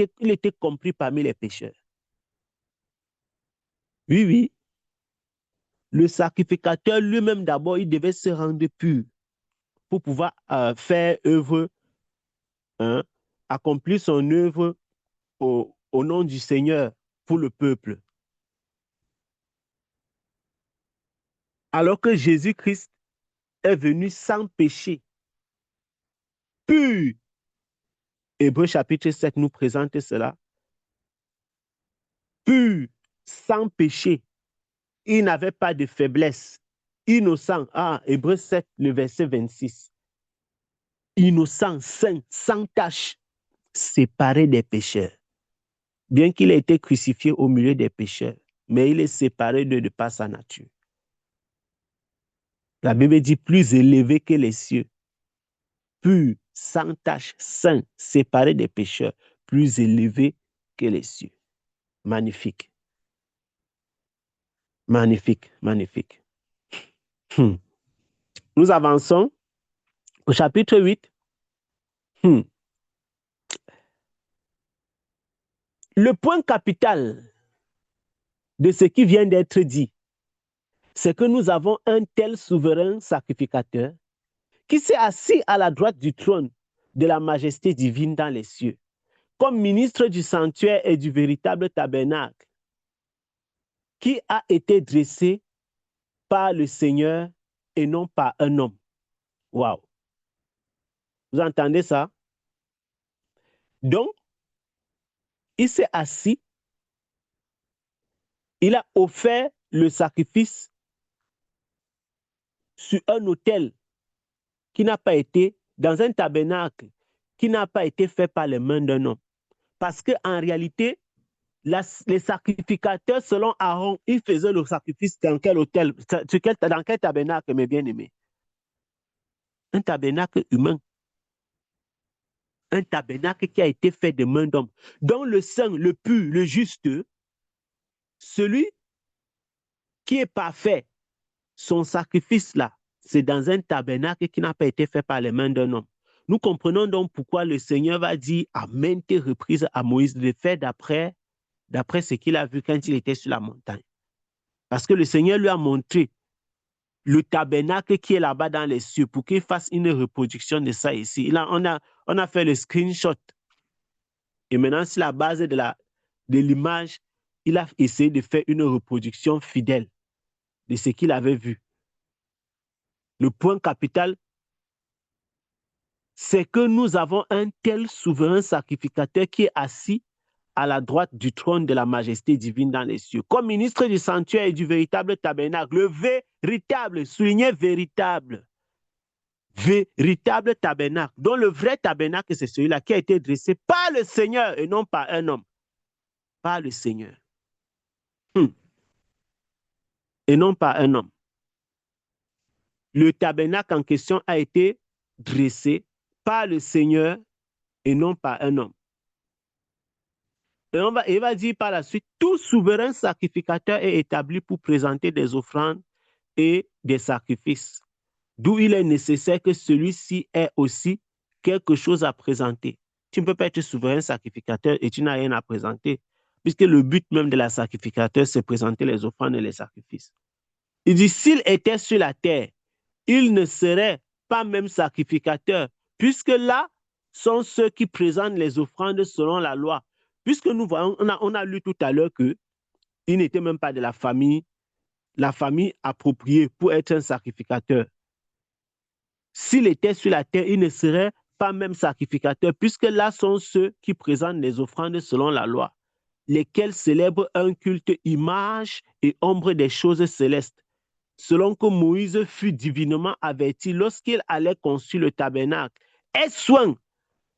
parmi les pécheurs. Oui, oui. Le sacrificateur lui-même d'abord, il devait se rendre pur pour pouvoir faire œuvre, hein, accomplir son œuvre au nom du Seigneur pour le peuple. Alors que Jésus-Christ est venu sans péché, pur. Hébreux chapitre 7 nous présente cela. Pur, sans péché. Il n'avait pas de faiblesse. Innocent. Ah, Hébreux 7, le verset 26. Innocent, saint, sans tache, séparé des pécheurs. Bien qu'il ait été crucifié au milieu des pécheurs, mais il est séparé d'eux de par sa nature. La Bible dit plus élevé que les cieux, pur, sans tache, saint, séparé des pécheurs, plus élevé que les cieux. Magnifique. Magnifique, magnifique. Nous avançons au chapitre 8. Le point capital de ce qui vient d'être dit, c'est que nous avons un tel souverain sacrificateur qui s'est assis à la droite du trône de la majesté divine dans les cieux, comme ministre du sanctuaire et du véritable tabernacle, qui a été dressé par le Seigneur et non par un homme. Waouh! Vous entendez ça? Donc, il s'est assis, il a offert le sacrifice sur un autel qui n'a pas été, dans un tabernacle qui n'a pas été fait par les mains d'un homme. Parce qu'en réalité, les sacrificateurs, selon Aaron, ils faisaient le sacrifice dans quel autel, dans quel tabernacle, mes bien-aimés? Un tabernacle humain. Un tabernacle qui a été fait de mains d'hommes. Donc le saint, le pur, le juste, celui qui est parfait, son sacrifice là, c'est dans un tabernacle qui n'a pas été fait par les mains d'un homme. Nous comprenons donc pourquoi le Seigneur va dire à maintes reprises à Moïse de le faire d'après ce qu'il a vu quand il était sur la montagne. Parce que le Seigneur lui a montré le tabernacle qui est là-bas dans les cieux pour qu'il fasse une reproduction de ça ici. Là, on a fait le screenshot. Et maintenant, sur la base de l'image, il a essayé de faire une reproduction fidèle de ce qu'il avait vu. Le point capital, c'est que nous avons un tel souverain sacrificateur qui est assis à la droite du trône de la majesté divine dans les cieux, comme ministre du sanctuaire et du véritable tabernacle, le véritable, soulignez véritable tabernacle, dont le vrai tabernacle, c'est celui-là qui a été dressé par le Seigneur et non par un homme. Par le Seigneur. Et non par un homme. Le tabernacle en question a été dressé par le Seigneur et non par un homme. Et il va dire par la suite, tout souverain sacrificateur est établi pour présenter des offrandes et des sacrifices, d'où il est nécessaire que celui-ci ait aussi quelque chose à présenter. Tu ne peux pas être souverain sacrificateur et tu n'as rien à présenter, puisque le but même de la sacrificateur, c'est présenter les offrandes et les sacrifices. Il dit, s'il était sur la terre, il ne serait pas même sacrificateur, puisque là sont ceux qui présentent les offrandes selon la loi. Puisque nous voyons, on a lu tout à l'heure qu'il n'était même pas de la famille appropriée pour être un sacrificateur. S'il était sur la terre, il ne serait pas même sacrificateur, puisque là sont ceux qui présentent les offrandes selon la loi, lesquels célèbrent un culte image et ombre des choses célestes, selon que Moïse fut divinement averti lorsqu'il allait construire le tabernacle. Aie soin,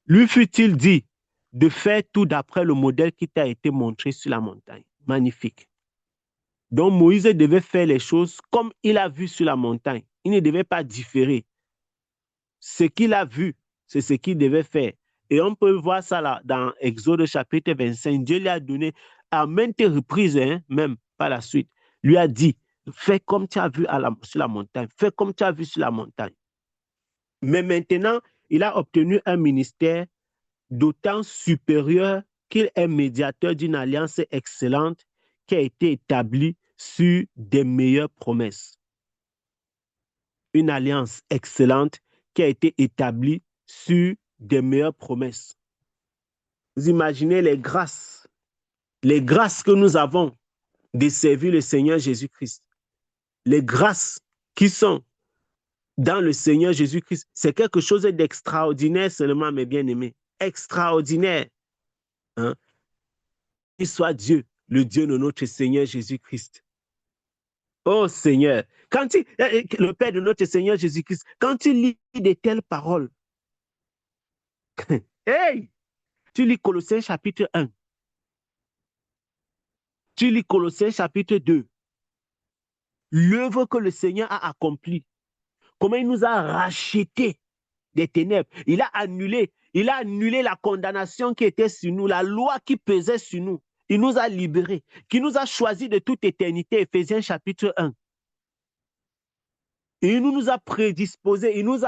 lui fut-il dit, de faire tout d'après le modèle qui t'a été montré sur la montagne. Magnifique. Donc Moïse devait faire les choses comme il a vu sur la montagne. Il ne devait pas différer. Ce qu'il a vu, c'est ce qu'il devait faire. Et on peut voir ça là dans Exode chapitre 25. Dieu lui a donné à maintes reprises, même par la suite, lui a dit, fais comme tu as vu sur la montagne. Fais comme tu as vu sur la montagne. Mais maintenant, il a obtenu un ministère d'autant supérieur qu'il est médiateur d'une alliance excellente qui a été établie sur des meilleures promesses. Une alliance excellente qui a été établie sur des meilleures promesses. Vous imaginez les grâces que nous avons de servir le Seigneur Jésus-Christ. Les grâces qui sont dans le Seigneur Jésus-Christ, c'est quelque chose d'extraordinaire seulement, mes bien-aimés. Extraordinaire. Hein? Qu'il soit Dieu, le Dieu de notre Seigneur Jésus-Christ. Oh Seigneur, le Père de notre Seigneur Jésus-Christ, quand tu lis de telles paroles, hey, tu lis Colossiens chapitre 1, tu lis Colossiens chapitre 2, l'œuvre que le Seigneur a accomplie, comment il nous a rachetés des ténèbres, il a annulé la condamnation qui était sur nous, la loi qui pesait sur nous, il nous a libérés, qui nous a choisis de toute éternité, Éphésiens chapitre 1. Et il nous a prédisposés, il nous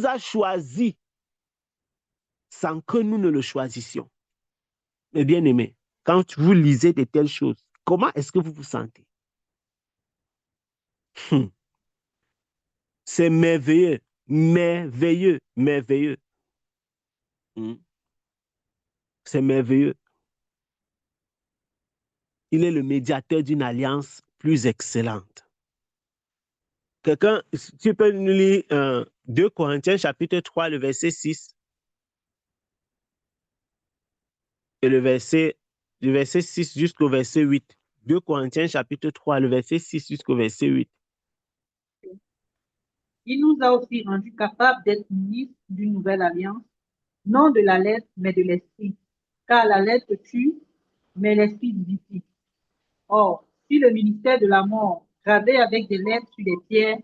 a choisis sans que nous ne le choisissions. Mais bien aimé, quand vous lisez de telles choses, comment est-ce que vous vous sentez? C'est merveilleux, merveilleux, merveilleux. C'est merveilleux. Il est le médiateur d'une alliance plus excellente. Quelqu'un, tu peux nous lire 2 Corinthiens chapitre 3, le verset 6. Et le verset 6 jusqu'au verset 8. 2 Corinthiens chapitre 3, le verset 6 jusqu'au verset 8. Il nous a aussi rendus capables d'être ministres d'une nouvelle alliance, non de la lettre, mais de l'esprit. Car la lettre tue, mais l'esprit vivifie. Or, si le ministère de la mort, gravé avec des lettres sur des pierres,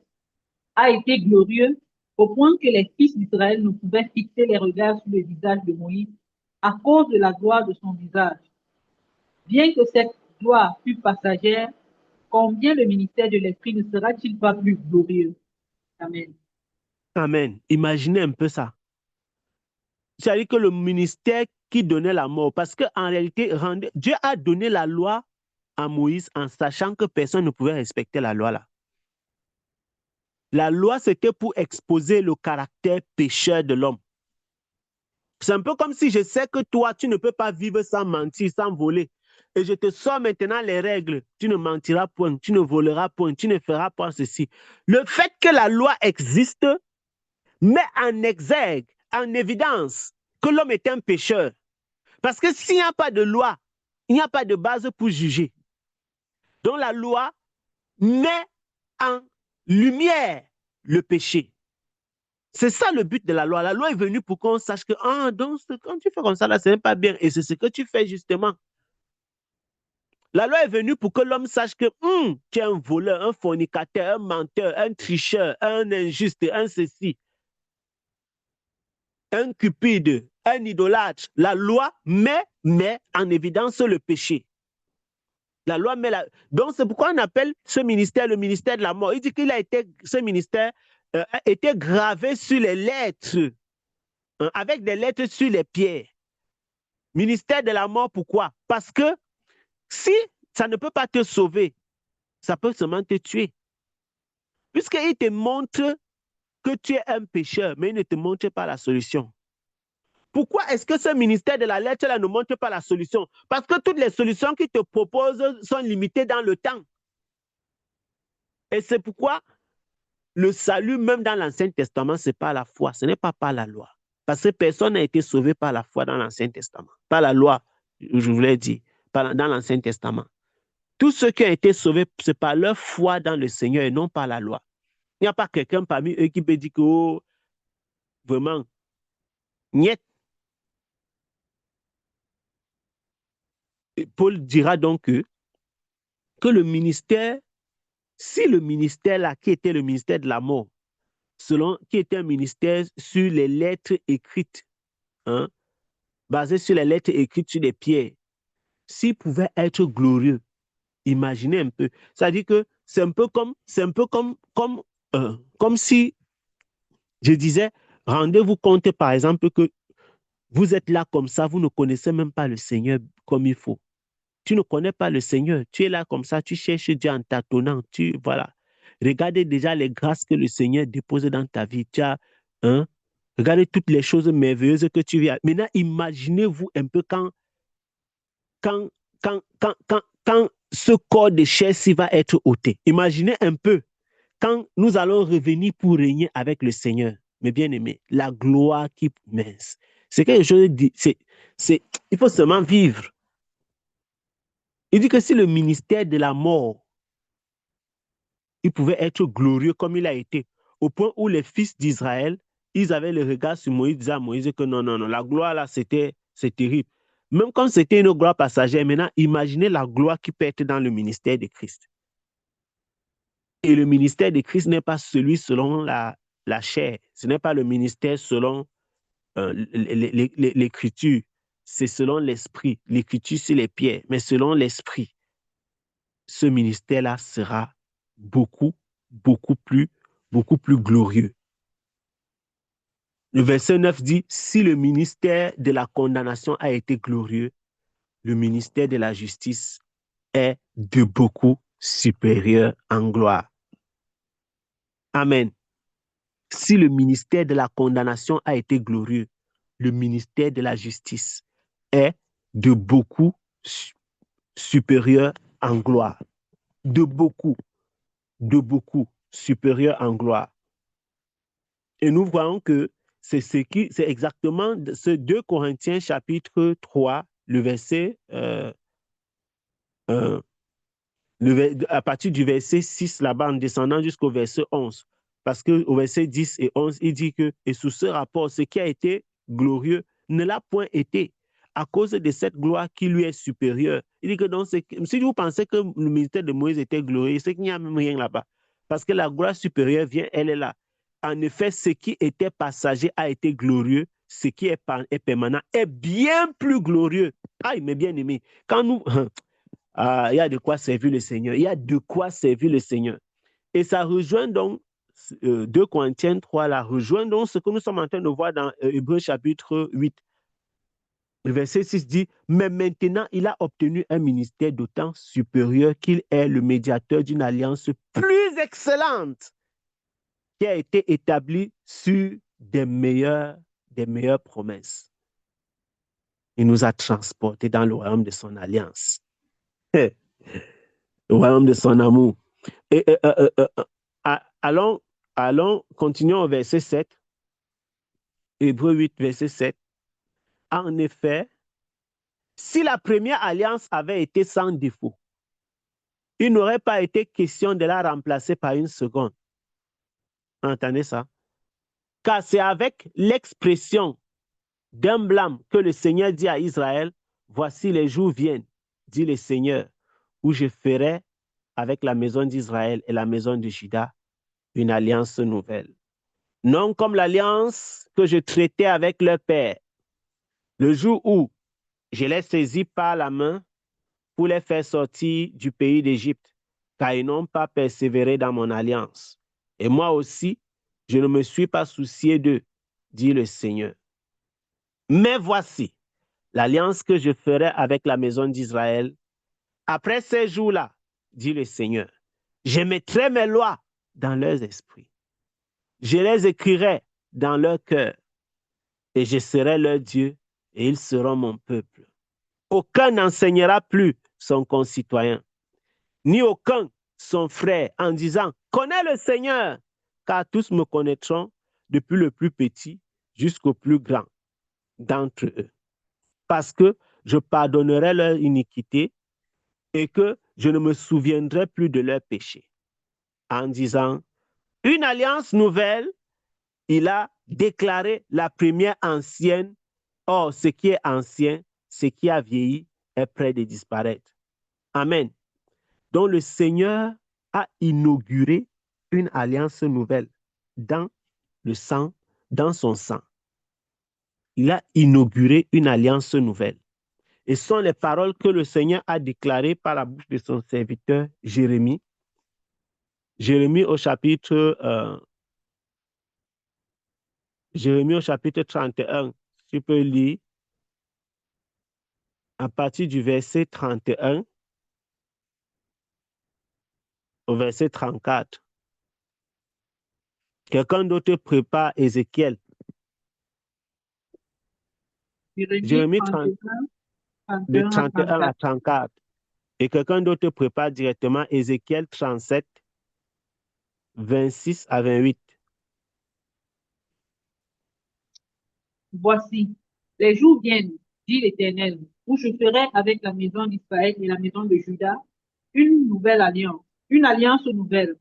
a été glorieux, au point que les fils d'Israël ne pouvaient fixer les regards sur le visage de Moïse à cause de la gloire de son visage. Bien que cette gloire fût passagère, combien le ministère de l'Esprit ne sera-t-il pas plus glorieux? Amen. Amen. Imaginez un peu ça. C'est-à-dire que le ministère qui donnait la mort, parce qu'en réalité, Dieu a donné la loi à Moïse en sachant que personne ne pouvait respecter la loi là. La loi, c'était pour exposer le caractère pécheur de l'homme. C'est un peu comme si je sais que toi, tu ne peux pas vivre sans mentir, sans voler. Et je te sors maintenant les règles. Tu ne mentiras point, tu ne voleras point, tu ne feras pas ceci. Le fait que la loi existe met en exergue, en évidence, que l'homme est un pécheur. Parce que s'il n'y a pas de loi, il n'y a pas de base pour juger. Donc la loi met en lumière le péché. C'est ça le but de la loi. La loi est venue pour qu'on sache que donc, quand tu fais comme ça, là, ce n'est pas bien. Et c'est ce que tu fais justement. La loi est venue pour que l'homme sache que tu es un voleur, un fornicateur, un menteur, un tricheur, un injuste, un ceci, un cupide, un idolâtre. La loi met en évidence le péché. La loi met la... Donc, c'est pourquoi on appelle ce ministère le ministère de la mort. Il dit qu'il a été, ce ministère a été gravé sur les lettres, avec des lettres sur les pierres. Ministère de la mort, pourquoi? Parce que si ça ne peut pas te sauver, ça peut seulement te tuer. Puisqu'il te montre que tu es un pécheur, mais il ne te montre pas la solution. Pourquoi est-ce que ce ministère de la lettre là ne montre pas la solution? Parce que toutes les solutions qu'il te propose sont limitées dans le temps. Et c'est pourquoi le salut, même dans l'Ancien Testament, ce n'est pas la foi, ce n'est pas par la loi. Parce que personne n'a été sauvé par la foi dans l'Ancien Testament. Pas la loi, je vous l'ai dit, dans l'Ancien Testament. Tous ceux qui ont été sauvés, c'est par leur foi dans le Seigneur et non par la loi. Il n'y a pas quelqu'un parmi eux qui peut dire que, vraiment, niet. Paul dira donc que le ministère, si le ministère là, qui était le ministère de la mort, qui était un ministère sur les lettres écrites, basé sur les lettres écrites sur les pierres, s'il pouvait être glorieux, imaginez un peu. C'est-à-dire que c'est un peu comme si je disais, rendez-vous compte par exemple que vous êtes là comme ça, vous ne connaissez même pas le Seigneur comme il faut. Tu ne connais pas le Seigneur, tu es là comme ça, tu cherches Dieu en tâtonnant, voilà. Regardez déjà les grâces que le Seigneur dépose dans ta vie. Regardez toutes les choses merveilleuses que tu vis. Maintenant, imaginez-vous un peu quand ce corps de chair va être ôté. Imaginez un peu quand nous allons revenir pour régner avec le Seigneur. Mes bien-aimés, la gloire qui mince. C'est quelque chose il faut seulement vivre. Il dit que si le ministère de la mort, il pouvait être glorieux comme il a été, au point où les fils d'Israël, ils avaient le regard sur Moïse, disaient à Moïse que non, la gloire là, c'est terrible. Même quand c'était une gloire passagère, maintenant, imaginez la gloire qui peut être dans le ministère de Christ. Et le ministère de Christ n'est pas celui selon la chair. Ce n'est pas le ministère selon l'Écriture. c'est selon l'esprit. L'écriture sur les pierres, mais selon l'esprit, ce ministère-là sera beaucoup plus glorieux. Le verset 9 dit, si le ministère de la condamnation a été glorieux, le ministère de la justice est de beaucoup supérieur en gloire. Amen. Si le ministère de la condamnation a été glorieux, le ministère de la justice est de beaucoup supérieur en gloire. De beaucoup supérieur en gloire. Et nous voyons que c'est exactement ce 2 Corinthiens chapitre 3, le verset à partir du verset 6 là-bas en descendant jusqu'au verset 11. Parce qu'au verset 10 et 11, il dit que, et sous ce rapport, ce qui a été glorieux ne l'a point été à cause de cette gloire qui lui est supérieure. Il dit que donc, si vous pensez que le ministère de Moïse était glorieux, c'est qu'il n'y a même rien là-bas. Parce que la gloire supérieure vient, elle est là. En effet, ce qui était passager a été glorieux, ce qui est permanent est bien plus glorieux. Aïe, mes bien-aimés, quand nous... il y a de quoi servir le Seigneur. Il y a de quoi servir le Seigneur. Et ça rejoint donc 2 Corinthiens 3, là, rejoint donc ce que nous sommes en train de voir dans Hébreux chapitre 8. Le verset 6 dit, mais maintenant, il a obtenu un ministère d'autant supérieur qu'il est le médiateur d'une alliance plus excellente qui a été établie sur des meilleures promesses. Il nous a transportés dans le royaume de son alliance. Le royaume de son amour. Allons, continuons au verset 7. Hébreux 8, verset 7. En effet, si la première alliance avait été sans défaut, il n'aurait pas été question de la remplacer par une seconde. Entendez ça? Car c'est avec l'expression d'un blâme que le Seigneur dit à Israël, voici les jours viennent, dit le Seigneur, où je ferai avec la maison d'Israël et la maison de Juda une alliance nouvelle. Non comme l'alliance que je traitais avec leur père, le jour où je les saisis par la main pour les faire sortir du pays d'Égypte, car ils n'ont pas persévéré dans mon alliance. Et moi aussi, je ne me suis pas soucié d'eux, dit le Seigneur. Mais voici l'alliance que je ferai avec la maison d'Israël. Après ces jours-là, dit le Seigneur, je mettrai mes lois dans leurs esprits. Je les écrirai dans leur cœur et je serai leur Dieu et ils seront mon peuple. Aucun n'enseignera plus son concitoyen, ni aucun son frère en disant « Connais le Seigneur », car tous me connaîtront depuis le plus petit jusqu'au plus grand d'entre eux. Parce que je pardonnerai leur iniquité et que je ne me souviendrai plus de leurs péchés. En disant « Une alliance nouvelle », il a déclaré la première ancienne. Or, ce qui est ancien, ce qui a vieilli, est près de disparaître. Amen. Donc, le Seigneur a inauguré une alliance nouvelle dans le sang, dans son sang. Il a inauguré une alliance nouvelle. Et ce sont les paroles que le Seigneur a déclarées par la bouche de son serviteur Jérémie. Jérémie au chapitre 31, tu peux lire à partir du verset 31 au verset 34. Quelqu'un d'autre prépare Ézéchiel. Jérémie 31, de 31 à 34. Et quelqu'un d'autre prépare directement Ézéchiel 37, 26 à 28. Voici, les jours viennent, dit l'Éternel, où je ferai avec la maison d'Israël et la maison de Juda une nouvelle alliance, une alliance nouvelle,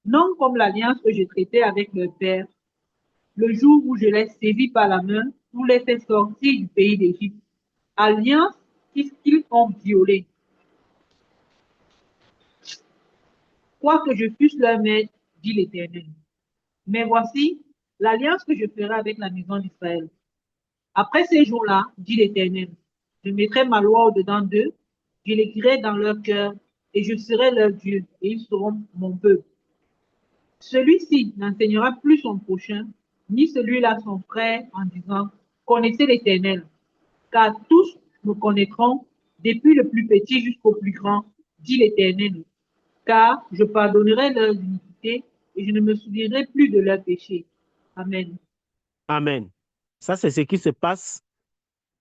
non comme l'alliance que je traitais avec leur père, le jour où je les saisis par la main pour les faire sortir du pays d'Égypte, alliance qu'ils ont violée. Quoique je fusse leur maître, dit l'Éternel. Mais voici l'alliance que je ferai avec la maison d'Israël. Après ces jours-là, dit l'Éternel, je mettrai ma loi au-dedans d'eux, je l'écrirai dans leur cœur, et je serai leur Dieu, et ils seront mon peuple. Celui-ci n'enseignera plus son prochain, ni celui-là son frère, en disant, connaissez l'Éternel, car tous me connaîtront, depuis le plus petit jusqu'au plus grand, dit l'Éternel, car je pardonnerai leurs iniquités et je ne me souviendrai plus de leurs péchés. Amen. Amen. Ça, c'est ce qui se passe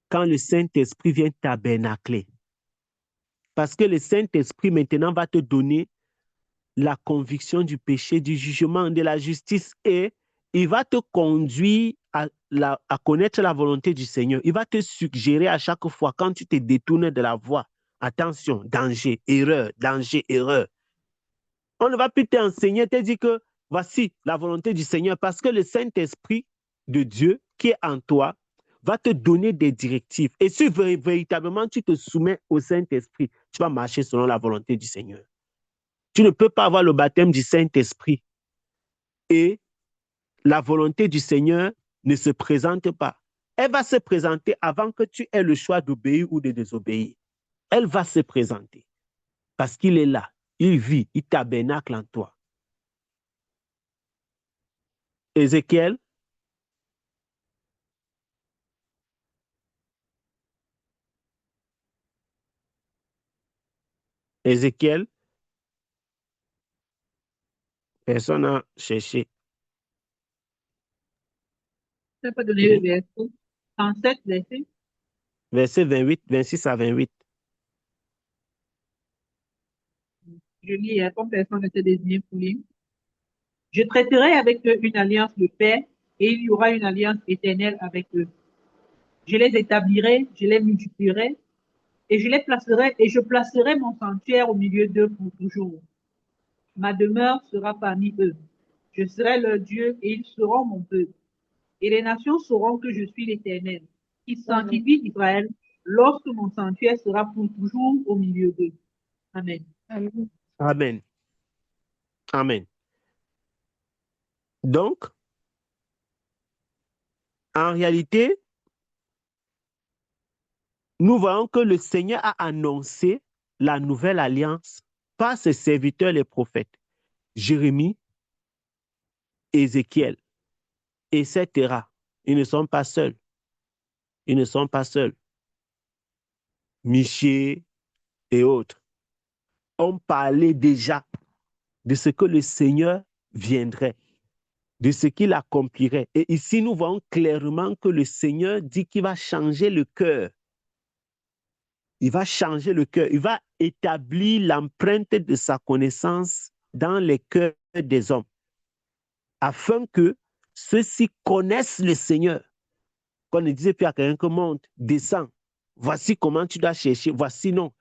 quand le Saint-Esprit vient tabernacler. Parce que le Saint-Esprit maintenant va te donner la conviction du péché, du jugement, de la justice, et il va te conduire à connaître la volonté du Seigneur. Il va te suggérer à chaque fois quand tu te détournes de la voie. Attention, danger, erreur, danger, erreur. On ne va plus t'enseigner, te dire que voici la volonté du Seigneur, parce que le Saint-Esprit de Dieu qui est en toi va te donner des directives. Et si véritablement tu te soumets au Saint-Esprit, tu vas marcher selon la volonté du Seigneur. Tu ne peux pas avoir le baptême du Saint-Esprit et la volonté du Seigneur ne se présente pas. Elle va se présenter avant que tu aies le choix d'obéir ou de désobéir. Elle va se présenter parce qu'il est là, il vit, il tabernacle en toi. Ézéchiel, personne n'a cherché. Je n'ai pas donné le verset. 37 verset. Verset 28, 26 à 28. Je lis, comme personne n'était désigné pour lire. Je traiterai avec eux une alliance de paix et il y aura une alliance éternelle avec eux. Je les établirai, je les multiplierai et je placerai mon sanctuaire au milieu d'eux pour toujours. Ma demeure sera parmi eux. Je serai leur Dieu et ils seront mon peuple. Et les nations sauront que je suis l'Éternel, qui sanctifie Israël lorsque mon sanctuaire sera pour toujours au milieu d'eux. Amen. Amen. Amen. Amen. Donc, en réalité, nous voyons que le Seigneur a annoncé la nouvelle alliance par ses serviteurs les prophètes, Jérémie, Ézéchiel, etc. Ils ne sont pas seuls. Ils ne sont pas seuls. Michée et autres ont parlé déjà de ce que le Seigneur viendrait, de ce qu'il accomplirait. Et ici, nous voyons clairement que le Seigneur dit qu'il va changer le cœur. Il va changer le cœur. Il va établir l'empreinte de sa connaissance dans les cœurs des hommes, afin que ceux-ci connaissent le Seigneur. Qu'on ne disait plus à quelqu'un que monte, descend. Voici comment tu dois chercher. Voici non.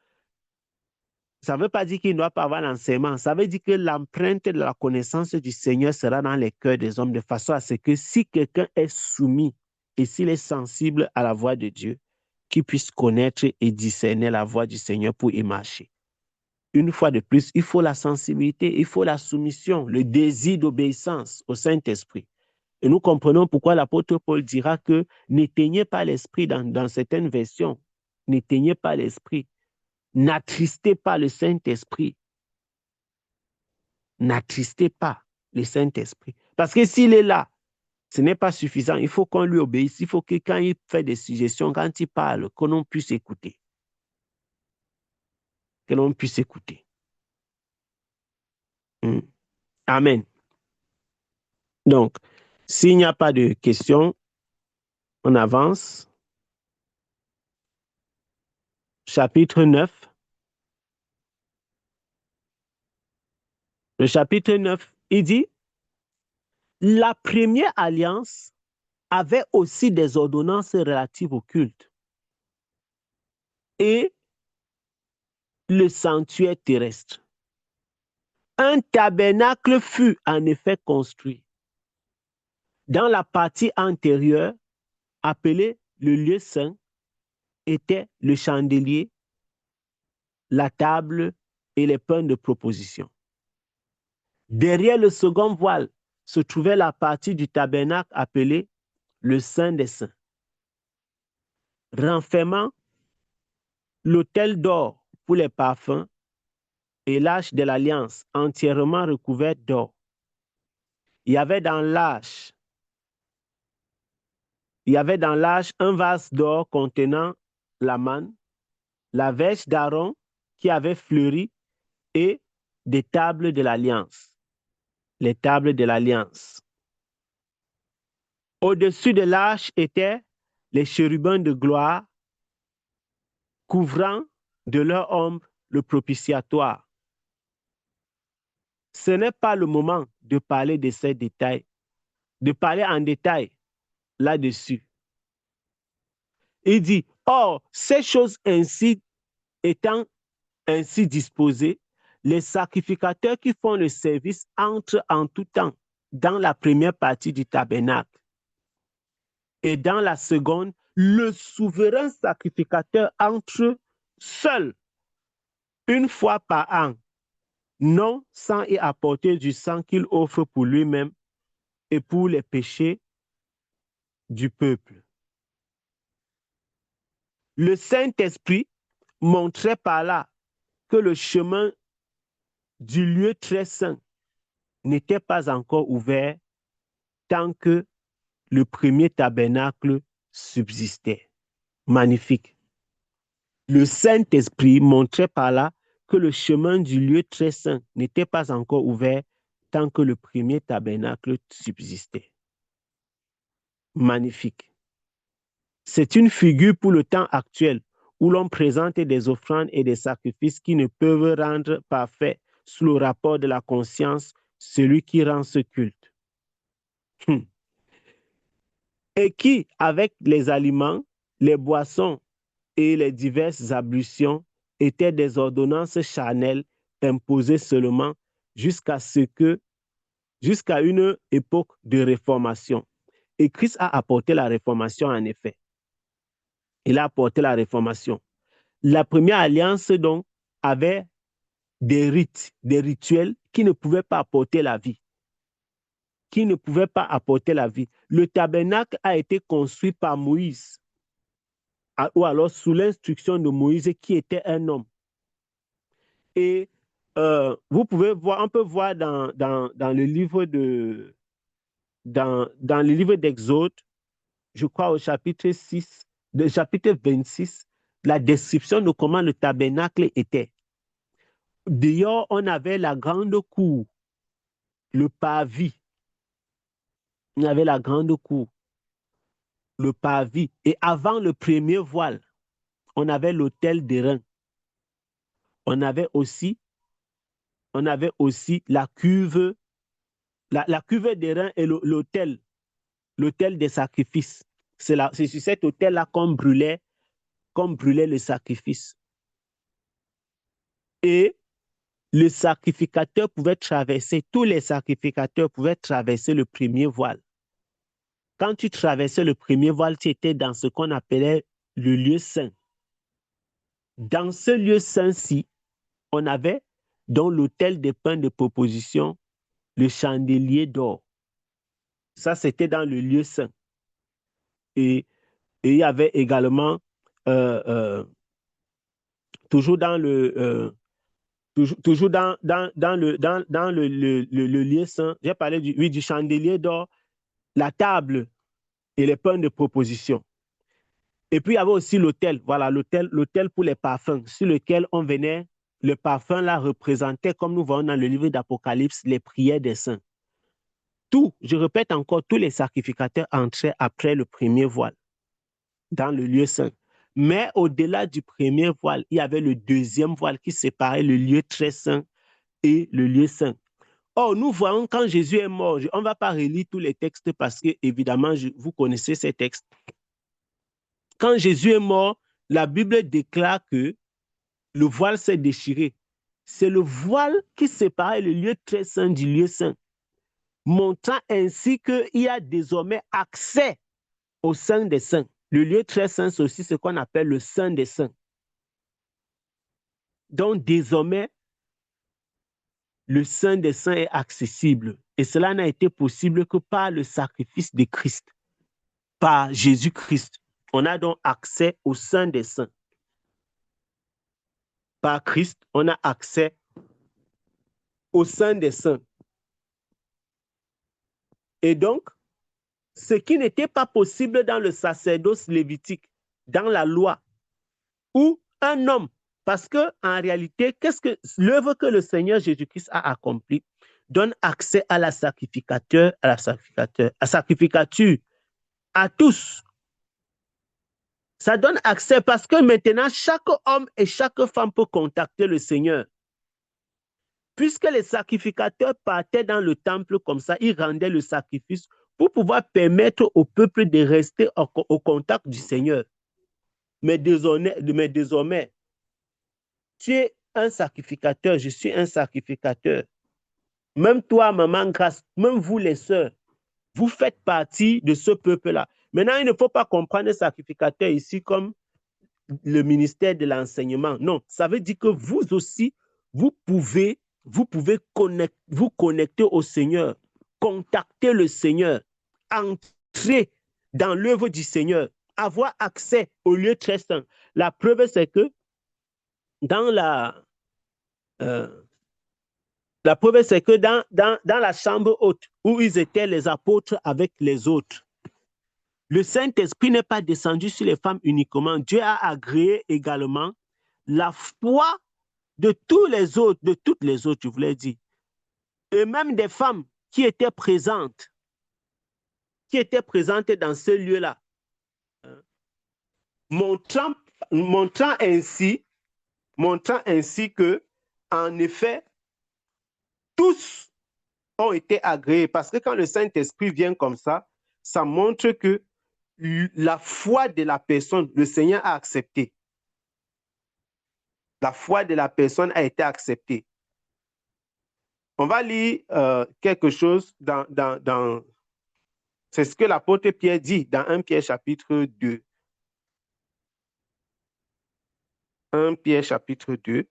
Ça ne veut pas dire qu'il ne doit pas avoir l'enseignement. Ça veut dire que l'empreinte de la connaissance du Seigneur sera dans les cœurs des hommes de façon à ce que si quelqu'un est soumis et s'il est sensible à la voix de Dieu, qu'il puisse connaître et discerner la voix du Seigneur pour y marcher. Une fois de plus, il faut la sensibilité, il faut la soumission, le désir d'obéissance au Saint-Esprit. Et nous comprenons pourquoi l'apôtre Paul dira que n'éteignez pas l'esprit dans certaines versions. N'éteignez pas l'esprit. N'attristez pas le Saint-Esprit. N'attristez pas le Saint-Esprit. Parce que s'il est là, ce n'est pas suffisant. Il faut qu'on lui obéisse. Il faut que quand il fait des suggestions, quand il parle, que l'on puisse écouter. Que l'on puisse écouter. Amen. Donc, s'il n'y a pas de questions, on avance. Chapitre 9. Le chapitre 9, il dit, la première alliance avait aussi des ordonnances relatives au culte et le sanctuaire terrestre. Un tabernacle fut en effet construit dans la partie antérieure, appelée le lieu saint, était le chandelier, la table et les pains de proposition. Derrière le second voile se trouvait la partie du tabernacle appelée le Saint des Saints. renfermant l'autel d'or pour les parfums et l'arche de l'alliance entièrement recouverte d'or. Il y avait dans l'arche un vase d'or contenant la manne, la verge d'Aaron qui avait fleuri et des tables de l'alliance. Les tables de l'alliance. Au-dessus de l'arche étaient les chérubins de gloire couvrant de leur ombre le propitiatoire. Ce n'est pas le moment de parler de ces détails, de parler en détail là-dessus. Il dit, or, ces choses ainsi étant ainsi disposées, les sacrificateurs qui font le service entrent en tout temps dans la première partie du tabernacle. Et dans la seconde, le souverain sacrificateur entre seul une fois par an, non sans y apporter du sang qu'il offre pour lui-même et pour les péchés du peuple. Le Saint-Esprit montrait par là que le chemin du lieu très saint n'était pas encore ouvert tant que le premier tabernacle subsistait. Magnifique. Le Saint-Esprit montrait par là que le chemin du lieu très saint n'était pas encore ouvert tant que le premier tabernacle subsistait. Magnifique. C'est une figure pour le temps actuel où l'on présente des offrandes et des sacrifices qui ne peuvent rendre parfait sous le rapport de la conscience celui qui rend ce culte. Et qui, avec les aliments, les boissons et les diverses ablutions, étaient des ordonnances charnelles imposées seulement jusqu'à une époque de réformation. Et Christ a apporté la réformation en effet. Il a apporté la réformation. La première alliance, donc, avait des rites, des rituels qui ne pouvaient pas apporter la vie. Qui ne pouvaient pas apporter la vie. Le tabernacle a été construit par Moïse, ou alors sous l'instruction de Moïse qui était un homme. Et vous pouvez voir, on peut voir dans le livre dans le livre d'Exode, je crois au chapitre 26, la description de comment le tabernacle était. Dehors, on avait la grande cour, le parvis. On avait la grande cour, le parvis. Et avant le premier voile, on avait l'autel d'airain. On avait aussi la cuve, la cuve d'airain et l'autel des sacrifices. C'est sur cet autel-là qu'on brûlait le sacrifice. Et le sacrificateur pouvait traverser, tous les sacrificateurs pouvaient traverser le premier voile. Quand tu traversais le premier voile, tu étais dans ce qu'on appelait le lieu saint. Dans ce lieu saint-ci, on avait dans l'autel des pains de proposition le chandelier d'or. Ça, c'était dans le lieu saint. Et il y avait également, toujours dans le lieu saint, j'ai parlé du chandelier d'or, la table et les pains de proposition. Et puis, il y avait aussi l'autel, voilà, l'autel pour les parfums, sur lequel on venait, le parfum là représentait, comme nous voyons dans le livre d'Apocalypse, les prières des saints. Je répète encore, tous les sacrificateurs entraient après le premier voile, dans le lieu saint. Mais au-delà du premier voile, il y avait le deuxième voile qui séparait le lieu très saint et le lieu saint. Or, nous voyons quand Jésus est mort, on ne va pas relire tous les textes parce que, évidemment, vous connaissez ces textes. Quand Jésus est mort, la Bible déclare que le voile s'est déchiré. C'est le voile qui séparait le lieu très saint du lieu saint, montrant ainsi qu'il y a désormais accès au Saint des Saints. Le lieu très saint, c'est aussi ce qu'on appelle le Saint des Saints. Donc, désormais, le Saint des Saints est accessible. Et cela n'a été possible que par le sacrifice de Christ, par Jésus-Christ. On a donc accès au Saint des Saints. Par Christ, on a accès au Saint des Saints. Et donc, ce qui n'était pas possible dans le sacerdoce lévitique, dans la loi, où un homme, parce que en réalité, qu'est-ce que l'œuvre que le Seigneur Jésus-Christ a accomplie donne accès à la sacrificature, à tous. Ça donne accès parce que maintenant, chaque homme et chaque femme peut contacter le Seigneur. Puisque les sacrificateurs partaient dans le temple comme ça, ils rendaient le sacrifice pour pouvoir permettre au peuple de rester au contact du Seigneur. Mais désormais, tu es un sacrificateur, je suis un sacrificateur. Même toi, maman Grâce, même vous les sœurs, vous faites partie de ce peuple-là. Maintenant, il ne faut pas comprendre le sacrificateur ici comme le ministère de l'enseignement. Non, ça veut dire que vous aussi, vous pouvez vous connecter au Seigneur, contacter le Seigneur, entrer dans l'œuvre du Seigneur, avoir accès au lieu très saint. La preuve, c'est que dans la preuve, c'est que dans la chambre haute, où ils étaient les apôtres avec les autres, le Saint-Esprit n'est pas descendu sur les femmes uniquement. Dieu a agréé également la foi de tous les autres, de toutes les autres, je voulais dire. Et même des femmes qui étaient présentes dans ce lieu-là, montrant ainsi que, en effet, tous ont été agréés. Parce que quand le Saint-Esprit vient comme ça, ça montre que la foi de la personne, le Seigneur a accepté. La foi de la personne a été acceptée. On va lire quelque chose dans c'est ce que l'apôtre Pierre dit dans 1 Pierre chapitre 2. 1 Pierre chapitre 2.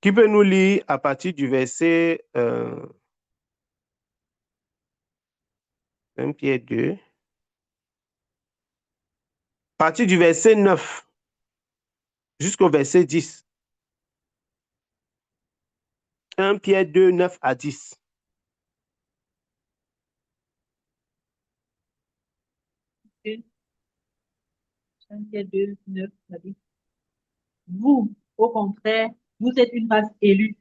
Qui peut nous lire à partir du verset 1 Pierre 2. À partir du verset 9 jusqu'au verset 10. 1 Pierre 2, 9 à 10. Okay. 1 Pierre 2, 9 à 10. Vous, au contraire, vous êtes une race élue,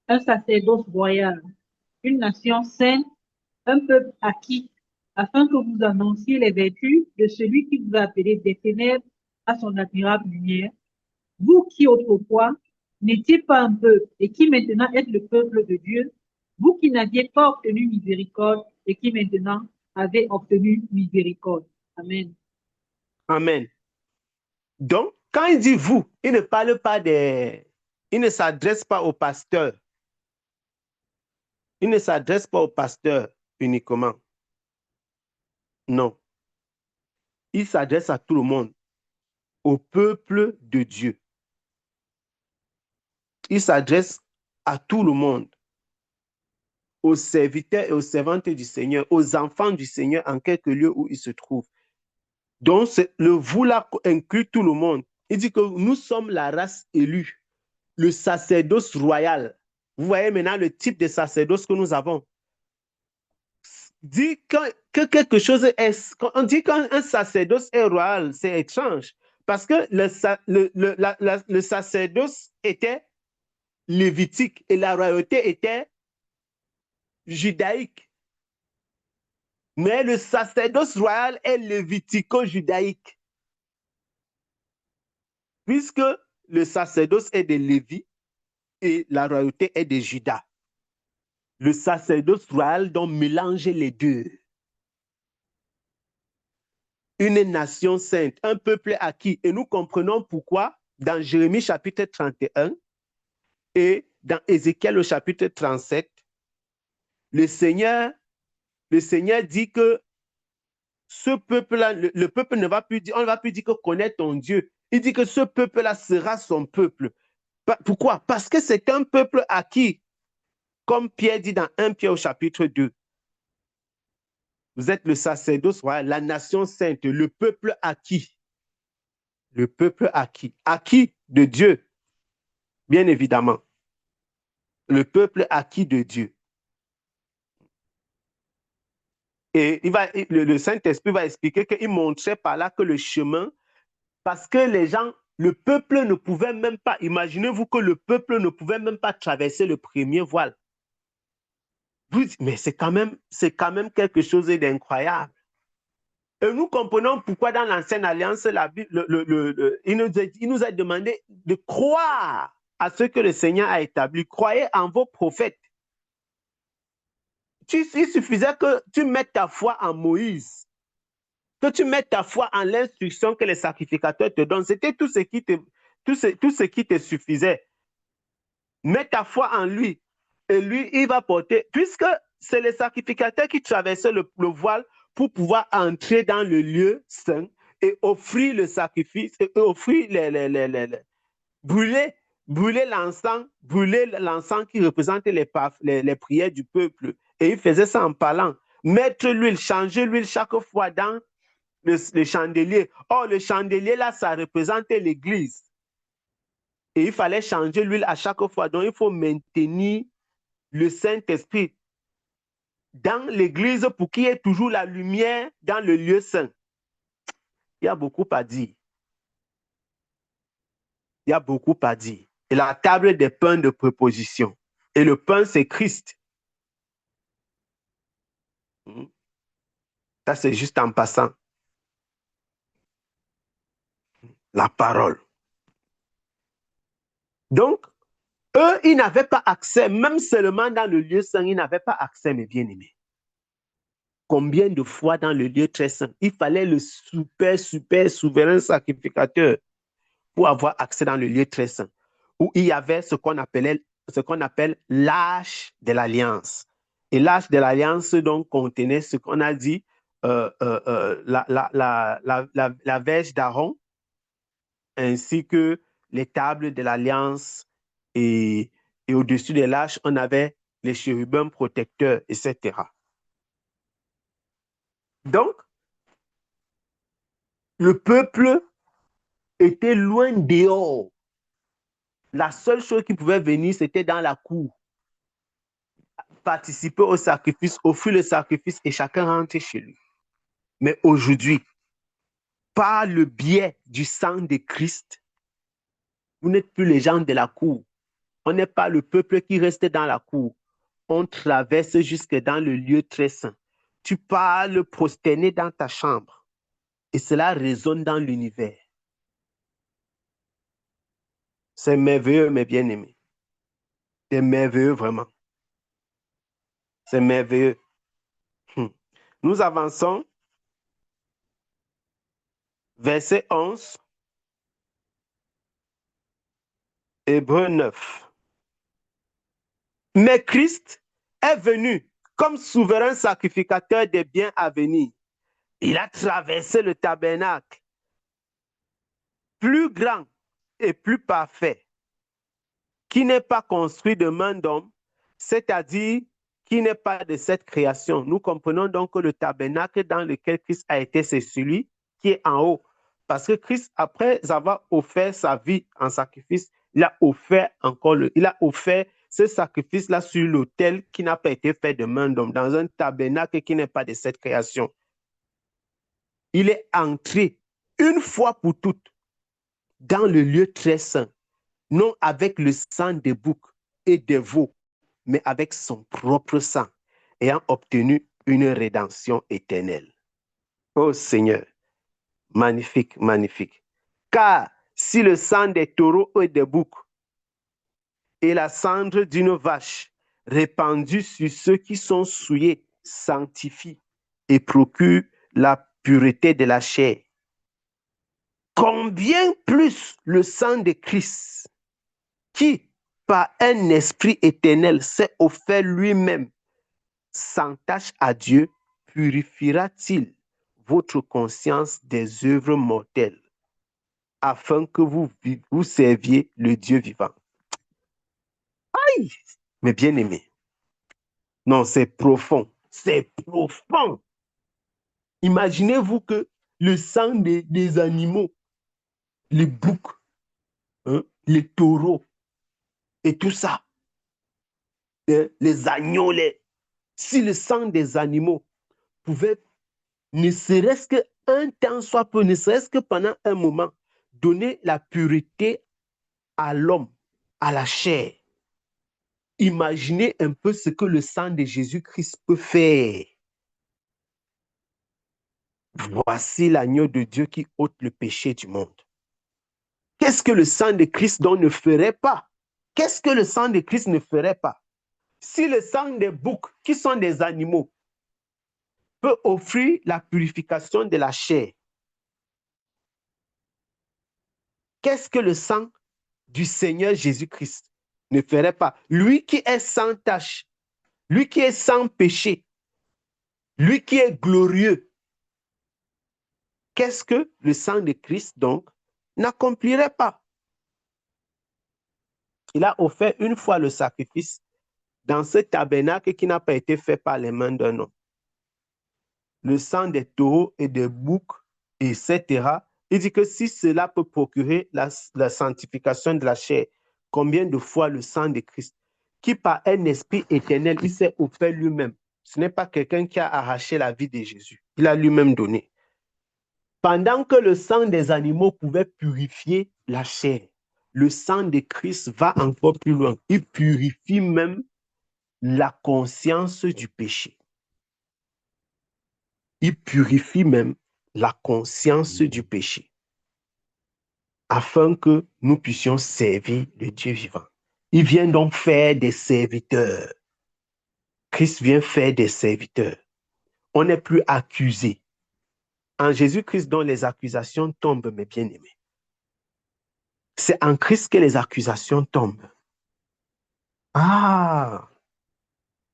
un sacerdoce royal, une nation sainte, un peuple acquis, afin que vous annonciez les vertus de celui qui vous a appelé des ténèbres à son admirable lumière. Vous qui autrefois n'étiez pas un peuple et qui maintenant êtes le peuple de Dieu, vous qui n'aviez pas obtenu miséricorde et qui maintenant avez obtenu miséricorde. Amen. Amen. Donc, quand il dit vous, il ne parle pas il ne s'adresse pas au pasteur. Il ne s'adresse pas au pasteur uniquement. Non. Il s'adresse à tout le monde, au peuple de Dieu. Il s'adresse à tout le monde, aux serviteurs et aux servantes du Seigneur, aux enfants du Seigneur en quelque lieu où ils se trouvent. Donc, le vous là inclut tout le monde. Il dit que nous sommes la race élue, le sacerdoce royal. Vous voyez maintenant le type de sacerdoce que nous avons. Dit que quelque chose est... On dit qu'un sacerdoce est royal, c'est étrange. Parce que le sacerdoce était lévitique et la royauté était judaïque. Mais le sacerdoce royal est lévitico-judaïque. Puisque le sacerdoce est de Lévi et la royauté est de Juda. Le sacerdoce royal donc mélange les deux. Une nation sainte, un peuple acquis. Et nous comprenons pourquoi dans Jérémie chapitre 31 et dans Ézéchiel au chapitre 37, le Seigneur dit que ce peuple-là, le peuple ne va plus dire, on ne va plus dire que connaît ton Dieu. Il dit que ce peuple-là sera son peuple. Pourquoi? Parce que c'est un peuple acquis, comme Pierre dit dans 1 Pierre au chapitre 2. Vous êtes le sacerdoce royal, la nation sainte, le peuple acquis. Le peuple acquis. Acquis de Dieu, bien évidemment. Le peuple acquis de Dieu. Et le Saint-Esprit va expliquer qu'il montrait par là que le chemin, parce que les gens, le peuple ne pouvait même pas, imaginez-vous que le peuple ne pouvait même pas traverser le premier voile. Mais c'est quand même quelque chose d'incroyable. Et nous comprenons pourquoi dans l'Ancienne Alliance, la Bible, il nous a demandé de croire à ce que le Seigneur a établi. Croyez en vos prophètes. Il suffisait que tu mettes ta foi en Moïse, que tu mettes ta foi en l'instruction que les sacrificateurs te donnent. C'était tout ce qui te suffisait. Mets ta foi en lui. Et lui, il va porter, puisque c'est les sacrificateurs qui traversaient le voile pour pouvoir entrer dans le lieu saint et offrir le sacrifice, et offrir brûler l'encens qui représente les prières du peuple. Et il faisait ça en parlant. Mettre l'huile, changer l'huile chaque fois dans le chandelier. Or, le chandelier, là, ça représente l'Église. Et il fallait changer l'huile à chaque fois. Donc, il faut maintenir le Saint-Esprit dans l'Église pour qu'il y ait toujours la lumière dans le lieu saint. Il y a beaucoup à dire. Il y a beaucoup à dire. Et la table des pains de préposition. Et le pain, c'est Christ. Ça, c'est juste en passant. La parole. Donc, eux, ils n'avaient pas accès, même seulement dans le lieu saint, ils n'avaient pas accès, mes bien-aimés. Combien de fois dans le lieu très saint, il fallait le super souverain sacrificateur pour avoir accès dans le lieu très saint, où il y avait ce qu'on appelle l'arche de l'alliance. Et l'arche de l'alliance donc contenait ce qu'on a dit, la verge d'Aaron, ainsi que les tables de l'alliance, et au-dessus de l'arche, on avait les chérubins protecteurs, etc. Donc, le peuple était loin dehors. La seule chose qui pouvait venir, c'était dans la cour. Participer au sacrifice, offrir le sacrifice et chacun rentre chez lui. Mais aujourd'hui, par le biais du sang de Christ, vous n'êtes plus les gens de la cour. On n'est pas le peuple qui reste dans la cour. On traverse jusque dans le lieu très saint. Tu parles prosterné dans ta chambre et cela résonne dans l'univers. C'est merveilleux, mes bien-aimés. C'est merveilleux, vraiment. C'est merveilleux. Nous avançons. Verset 11. Hébreux 9. Mais Christ est venu comme souverain sacrificateur des biens à venir. Il a traversé le tabernacle, plus grand et plus parfait, qui n'est pas construit de main d'homme, c'est-à-dire qui n'est pas de cette création. Nous comprenons donc que le tabernacle dans lequel Christ a été, c'est celui qui est en haut. Parce que Christ, après avoir offert sa vie en sacrifice, il a offert ce sacrifice-là sur l'autel qui n'a pas été fait de main d'homme, dans un tabernacle qui n'est pas de cette création. Il est entré une fois pour toutes dans le lieu très saint, non avec le sang des boucs et des veaux, mais avec son propre sang, ayant obtenu une rédemption éternelle. Oh Seigneur, magnifique, magnifique. Car si le sang des taureaux et des boucs et la cendre d'une vache répandue sur ceux qui sont souillés sanctifie et procure la pureté de la chair, combien plus le sang de Christ, qui, par un esprit éternel, s'est offert lui-même sans tache à Dieu, purifiera-t-il votre conscience des œuvres mortelles, afin que vous serviez le Dieu vivant. Aïe, mes bien-aimés. Non, c'est profond. C'est profond. Imaginez-vous que le sang des animaux, les boucs, hein, les taureaux et tout ça, hein, les agneaux, si le sang des animaux pouvait, ne serait-ce qu'un temps soit peu, ne serait-ce que pendant un moment, donner la pureté à l'homme, à la chair. Imaginez un peu ce que le sang de Jésus-Christ peut faire. Voici l'agneau de Dieu qui ôte le péché du monde. Qu'est-ce que le sang de Christ donc ne ferait pas? Qu'est-ce que le sang de Christ ne ferait pas? Si le sang des boucs, qui sont des animaux, peut offrir la purification de la chair, qu'est-ce que le sang du Seigneur Jésus-Christ ne ferait pas? Lui qui est sans tache, lui qui est sans péché, lui qui est glorieux, qu'est-ce que le sang de Christ donc n'accomplirait pas? Il a offert une fois le sacrifice dans ce tabernacle qui n'a pas été fait par les mains d'un homme. Le sang des taureaux et des boucs, etc. Il dit que si cela peut procurer la sanctification de la chair, combien de fois le sang de Christ, qui par un esprit éternel, il s'est offert lui-même. Ce n'est pas quelqu'un qui a arraché la vie de Jésus. Il a lui-même donné. Pendant que le sang des animaux pouvait purifier la chair, le sang de Christ va encore plus loin. Il purifie même la conscience du péché. Il purifie même la conscience du péché afin que nous puissions servir le Dieu vivant. Il vient donc faire des serviteurs. Christ vient faire des serviteurs. On n'est plus accusé. En Jésus-Christ dont les accusations tombent, mes bien-aimés. C'est en Christ que les accusations tombent. Ah!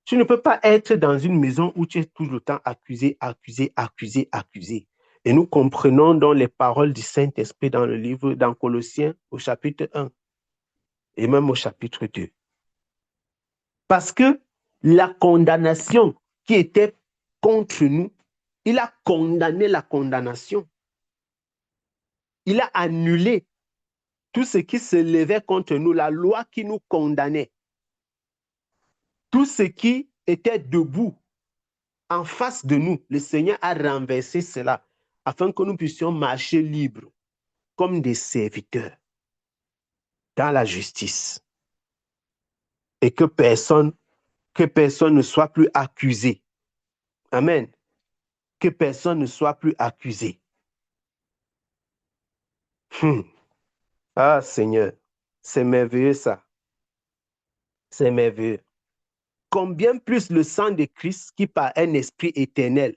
Tu ne peux pas être dans une maison où tu es tout le temps accusé, accusé, accusé, accusé. Et nous comprenons dans les paroles du Saint-Esprit dans le livre, dans Colossiens, au chapitre 1 et même au chapitre 2. Parce que la condamnation qui était contre nous, il a condamné la condamnation. Il a annulé tout ce qui se levait contre nous, la loi qui nous condamnait. Tout ce qui était debout en face de nous, le Seigneur a renversé cela afin que nous puissions marcher libres comme des serviteurs dans la justice et que personne ne soit plus accusé. Amen. Que personne ne soit plus accusé. Ah Seigneur, c'est merveilleux ça. C'est merveilleux. Combien plus le sang de Christ qui par un esprit éternel,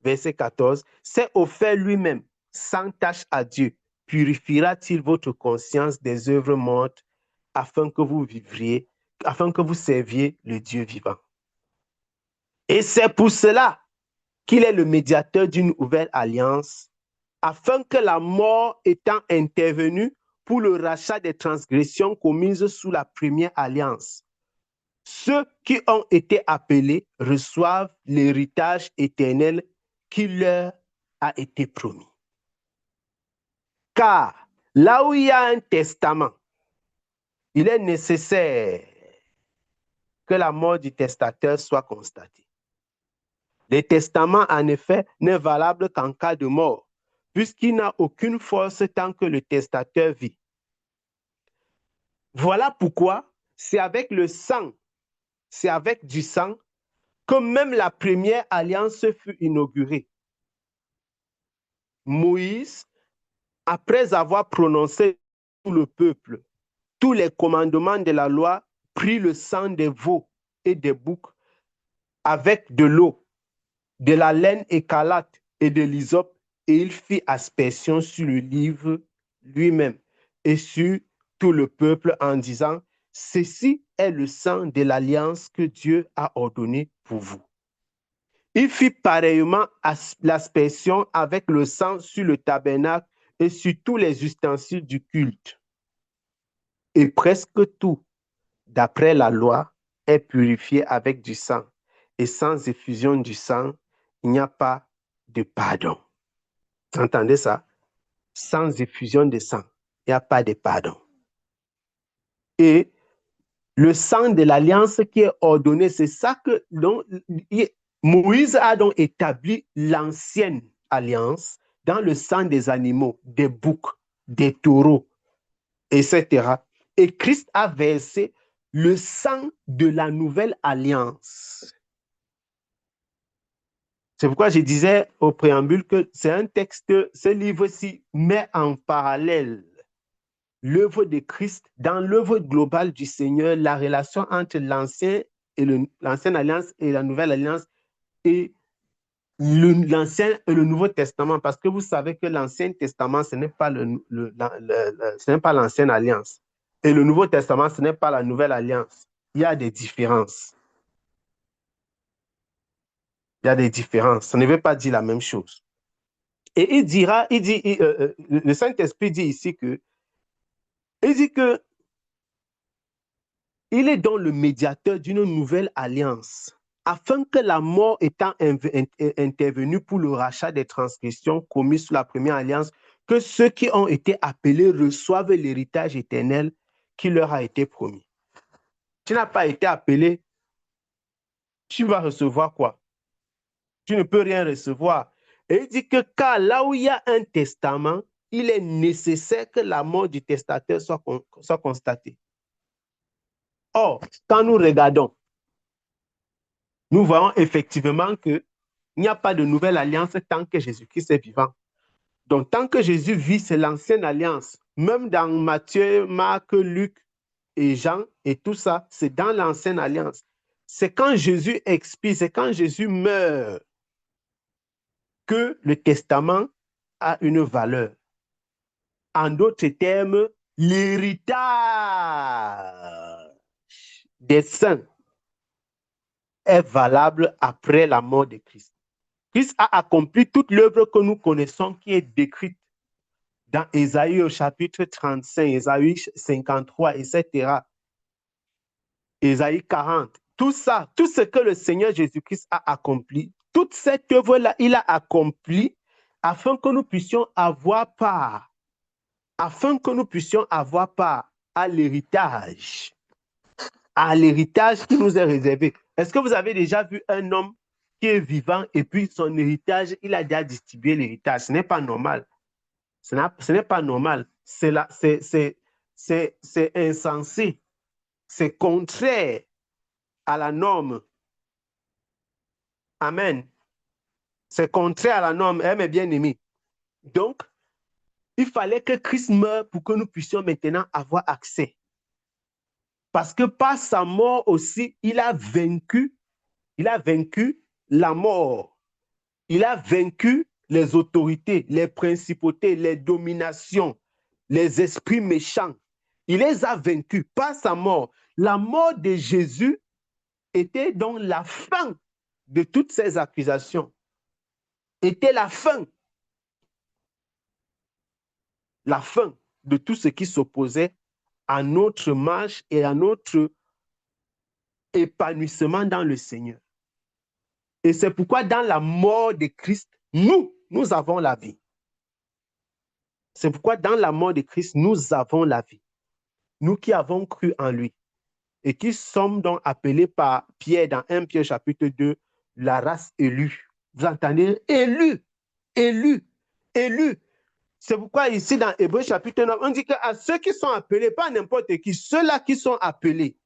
verset 14, s'est offert lui-même sans tache à Dieu, purifiera-t-il votre conscience des œuvres mortes afin que vous vivriez, afin que vous serviez le Dieu vivant. Et c'est pour cela qu'il est le médiateur d'une nouvelle alliance, afin que la mort étant intervenue pour le rachat des transgressions commises sous la première alliance, ceux qui ont été appelés reçoivent l'héritage éternel qui leur a été promis. Car là où il y a un testament, il est nécessaire que la mort du testateur soit constatée. Le testament, en effet, n'est valable qu'en cas de mort, puisqu'il n'a aucune force tant que le testateur vit. Voilà pourquoi c'est avec le sang, c'est avec du sang que même la première alliance fut inaugurée. Moïse, après avoir prononcé tout le peuple tous les commandements de la loi, prit le sang des veaux et des boucs avec de l'eau, de la laine écarlate et de l'hysope, et il fit aspersion sur le livre lui-même et sur tout le peuple en disant: ceci est le sang de l'alliance que Dieu a ordonné pour vous. Il fit pareillement l'aspersion avec le sang sur le tabernacle et sur tous les ustensiles du culte. Et presque tout, d'après la loi, est purifié avec du sang. Et sans effusion du sang, il n'y a pas de pardon. Vous entendez ça? Sans effusion de sang, il n'y a pas de pardon. Et le sang de l'alliance qui est ordonné, c'est ça que Moïse a donc établi l'ancienne alliance dans le sang des animaux, des boucs, des taureaux, etc. Et Christ a versé le sang de la nouvelle alliance. C'est pourquoi je disais au préambule que c'est un texte, ce livre-ci met en parallèle l'œuvre de Christ dans l'œuvre globale du Seigneur, la relation entre l'ancienne alliance et la nouvelle alliance et l'ancien et le Nouveau Testament, parce que vous savez que l'Ancien Testament, ce n'est pas l'ancienne alliance. Et le Nouveau Testament, ce n'est pas la nouvelle alliance. Il y a des différences. Il y a des différences. Ça ne veut pas dire la même chose. Et le Saint-Esprit dit ici que, il est donc le médiateur d'une nouvelle alliance, afin que la mort étant intervenue pour le rachat des transgressions commises sous la première alliance, que ceux qui ont été appelés reçoivent l'héritage éternel qui leur a été promis. Tu n'as pas été appelé, tu vas recevoir quoi? Tu ne peux rien recevoir. Et il dit que car là où il y a un testament, il est nécessaire que la mort du testateur soit constatée. Or, quand nous regardons, nous voyons effectivement qu'il n'y a pas de nouvelle alliance tant que Jésus-Christ est vivant. Donc, tant que Jésus vit, c'est l'ancienne alliance. Même dans Matthieu, Marc, Luc et Jean et tout ça, c'est dans l'ancienne alliance. C'est quand Jésus expire, c'est quand Jésus meurt que le testament a une valeur. En d'autres termes, l'héritage des saints est valable après la mort de Christ. Christ a accompli toute l'œuvre que nous connaissons qui est décrite dans Ésaïe au chapitre 35, Ésaïe 53, etc. Ésaïe 40. Tout ça, tout ce que le Seigneur Jésus-Christ a accompli, toute cette œuvre-là, il a accompli afin que nous puissions avoir part, à l'héritage qui nous est réservé. Est-ce que vous avez déjà vu un homme qui est vivant et puis son héritage, il a déjà distribué l'héritage? Ce n'est pas normal. Ce n'est pas normal. C'est insensé. C'est contraire à la norme. Amen. C'est contraire à la norme, mes bien-aimés. Donc, il fallait que Christ meure pour que nous puissions maintenant avoir accès. Parce que par sa mort aussi, il a vaincu la mort. Il a vaincu les autorités, les principautés, les dominations, les esprits méchants. Il les a vaincus par sa mort. La mort de Jésus était donc la fin de toutes ces accusations. Était la fin de tout ce qui s'opposait à notre marche et à notre épanouissement dans le Seigneur. Et c'est pourquoi dans la mort de Christ, nous avons la vie. C'est pourquoi dans la mort de Christ, nous avons la vie. Nous qui avons cru en lui et qui sommes donc appelés par Pierre dans 1 Pierre chapitre 2, la race élue. Vous entendez? Élue. C'est pourquoi ici dans Hébreux chapitre 9, on dit qu'à ceux qui sont appelés, pas n'importe qui, ceux-là qui sont appelés,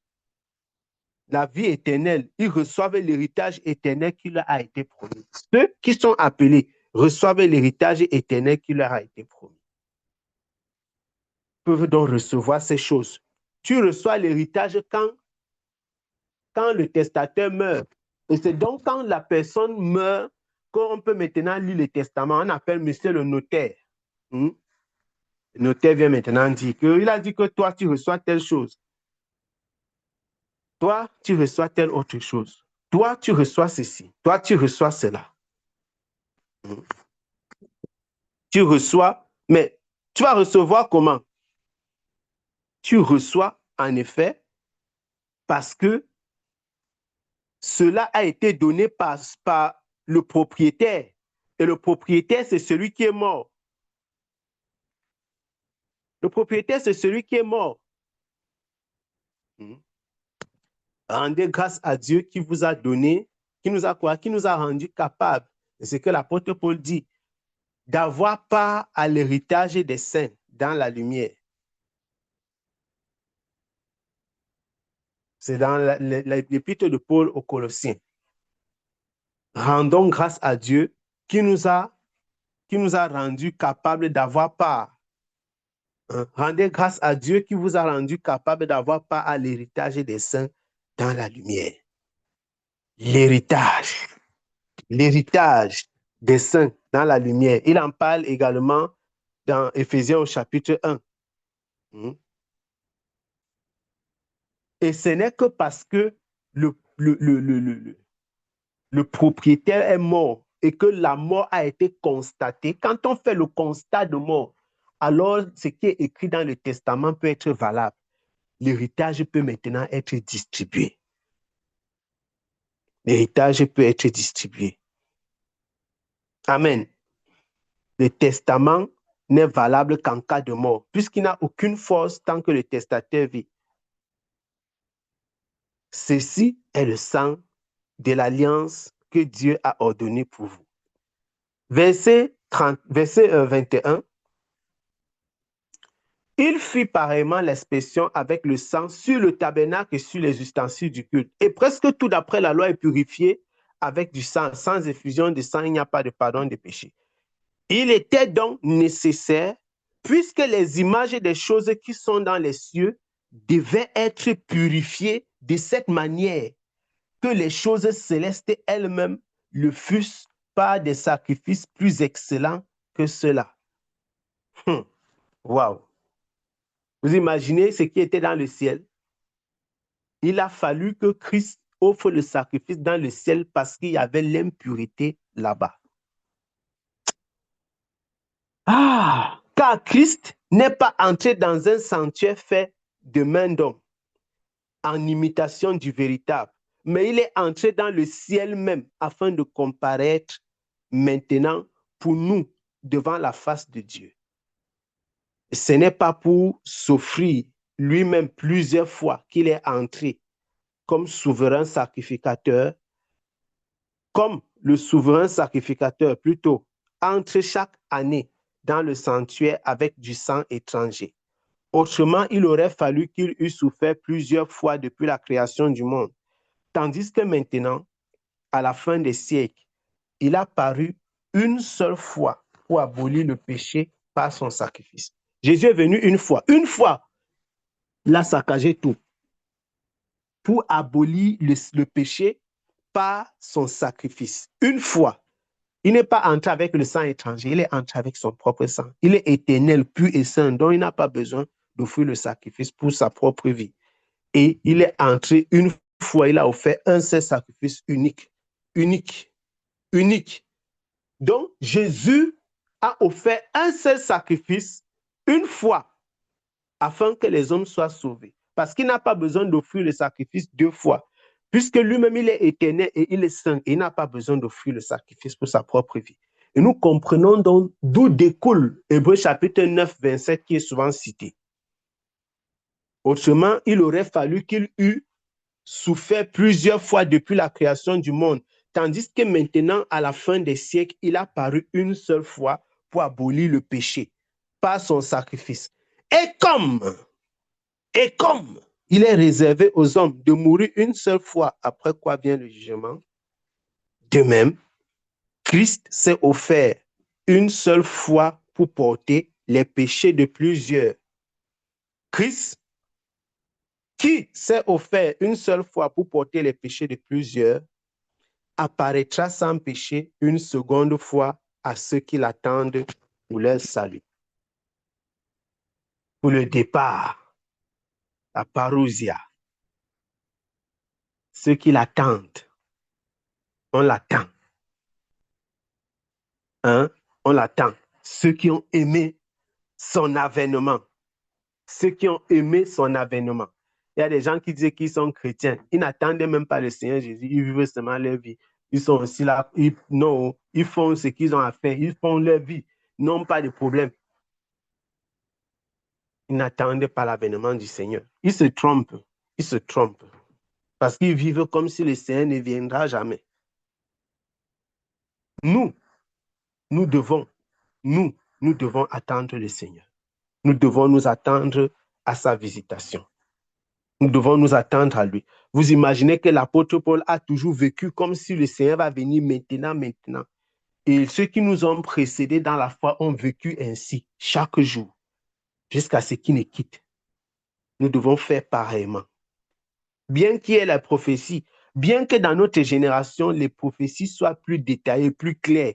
la vie éternelle, ils reçoivent l'héritage éternel qui leur a été promis. Ceux qui sont appelés reçoivent l'héritage éternel qui leur a été promis. Ils peuvent donc recevoir ces choses. Tu reçois l'héritage quand le testateur meurt. Et c'est donc quand la personne meurt qu'on peut maintenant lire le testament. On appelle monsieur le notaire. Le notaire vient maintenant dire qu'il a dit que toi, tu reçois telle chose. Toi, tu reçois telle autre chose. Toi, tu reçois ceci. Toi, tu reçois cela. Tu reçois, mais tu vas recevoir comment? Tu reçois, en effet, parce que cela a été donné par le propriétaire. Et le propriétaire, c'est celui qui est mort. Le propriétaire, c'est celui qui est mort. Rendez grâce à Dieu qui vous a donné, qui nous a quoi? Qui nous a rendu capables. C'est ce que l'apôtre Paul dit, d'avoir part à l'héritage des saints dans la lumière. C'est dans l'épître de Paul aux Colossiens. Rendons grâce à Dieu qui nous a rendu capables d'avoir part. Rendez grâce à Dieu qui vous a rendu capable d'avoir part à l'héritage des saints dans la lumière. L'héritage des saints dans la lumière. Il en parle également dans Éphésiens au chapitre 1. Et ce n'est que parce que le propriétaire est mort et que la mort a été constatée. Quand on fait le constat de mort, alors ce qui est écrit dans le testament peut être valable. L'héritage peut maintenant être distribué. L'héritage peut être distribué. Amen. Le testament n'est valable qu'en cas de mort, puisqu'il n'a aucune force tant que le testateur vit. Ceci est le sang de l'alliance que Dieu a ordonné pour vous. Verset 21. Il fit pareillement l'expression avec le sang sur le tabernacle et sur les ustensiles du culte. Et presque tout d'après la loi est purifié avec du sang. Sans effusion de sang, il n'y a pas de pardon des péchés. Il était donc nécessaire, puisque les images des choses qui sont dans les cieux devaient être purifiées de cette manière, que les choses célestes elles-mêmes le fussent par des sacrifices plus excellents que ceux-là. Waouh! Vous imaginez ce qui était dans le ciel? Il a fallu que Christ offre le sacrifice dans le ciel parce qu'il y avait l'impureté là-bas. Car Christ n'est pas entré dans un sanctuaire fait de main d'homme, en imitation du véritable, mais il est entré dans le ciel même afin de comparaître maintenant pour nous devant la face de Dieu. Ce n'est pas pour s'offrir lui-même plusieurs fois qu'il est entré comme souverain sacrificateur, comme le souverain sacrificateur plutôt, entre chaque année dans le sanctuaire avec du sang étranger. Autrement, il aurait fallu qu'il eût souffert plusieurs fois depuis la création du monde. Tandis que maintenant, à la fin des siècles, il a paru une seule fois pour abolir le péché par son sacrifice. Jésus est venu une fois, il a saccagé tout pour abolir le péché par son sacrifice. Une fois, il n'est pas entré avec le sang étranger, il est entré avec son propre sang. Il est éternel, pur et saint, donc il n'a pas besoin d'offrir le sacrifice pour sa propre vie. Et il est entré une fois, il a offert un seul sacrifice unique. Donc, Jésus a offert un seul sacrifice une fois afin que les hommes soient sauvés. Parce qu'il n'a pas besoin d'offrir le sacrifice deux fois. Puisque lui-même, il est éternel et il est saint. Et il n'a pas besoin d'offrir le sacrifice pour sa propre vie. Et nous comprenons donc d'où découle Hébreux chapitre 9, 27 qui est souvent cité. Autrement, il aurait fallu qu'il eût souffert plusieurs fois depuis la création du monde. Tandis que maintenant, à la fin des siècles, il a paru une seule fois pour abolir le péché par son sacrifice. Et comme il est réservé aux hommes de mourir une seule fois, après quoi vient le jugement, de même, Christ s'est offert une seule fois pour porter les péchés de plusieurs. Christ, qui s'est offert une seule fois pour porter les péchés de plusieurs, apparaîtra sans péché une seconde fois à ceux qui l'attendent pour leur salut. Pour le départ, la parousia. Ceux qui l'attendent, on l'attend. On l'attend. Ceux qui ont aimé son avènement. Ceux qui ont aimé son avènement. Il y a des gens qui disent qu'ils sont chrétiens. Ils n'attendent même pas le Seigneur Jésus. Ils vivent seulement leur vie. Ils sont aussi là. Non, ils font ce qu'ils ont à faire. Ils font leur vie. Non, pas de problème. Ils n'attendaient pas l'avènement du Seigneur. Ils se trompent. Ils se trompent. Parce qu'ils vivent comme si le Seigneur ne viendra jamais. Nous devons attendre le Seigneur. Nous devons nous attendre à sa visitation. Nous devons nous attendre à lui. Vous imaginez que l'apôtre Paul a toujours vécu comme si le Seigneur va venir maintenant. Et ceux qui nous ont précédés dans la foi ont vécu ainsi chaque jour jusqu'à ce qu'ils ne quittent. Nous devons faire pareillement. Bien qu'il y ait la prophétie, bien que dans notre génération, les prophéties soient plus détaillées, plus claires,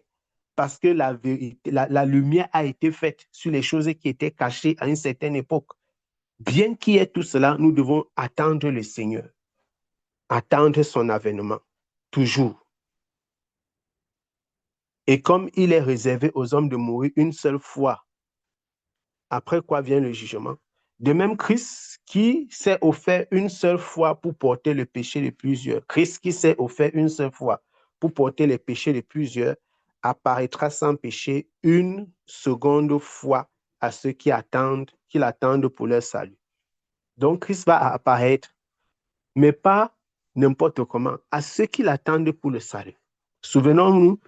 parce que la lumière a été faite sur les choses qui étaient cachées à une certaine époque. Bien qu'il y ait tout cela, nous devons attendre le Seigneur, attendre son avènement, toujours. Et comme il est réservé aux hommes de mourir une seule fois, après quoi vient le jugement, de même Christ qui s'est offert une seule fois pour porter le péché de plusieurs, Christ qui s'est offert une seule fois pour porter les péchés de plusieurs, apparaîtra sans péché une seconde fois à ceux qui l'attendent pour leur salut. Donc Christ va apparaître, mais pas n'importe comment, à ceux qui l'attendent pour le salut. Souvenons-nous,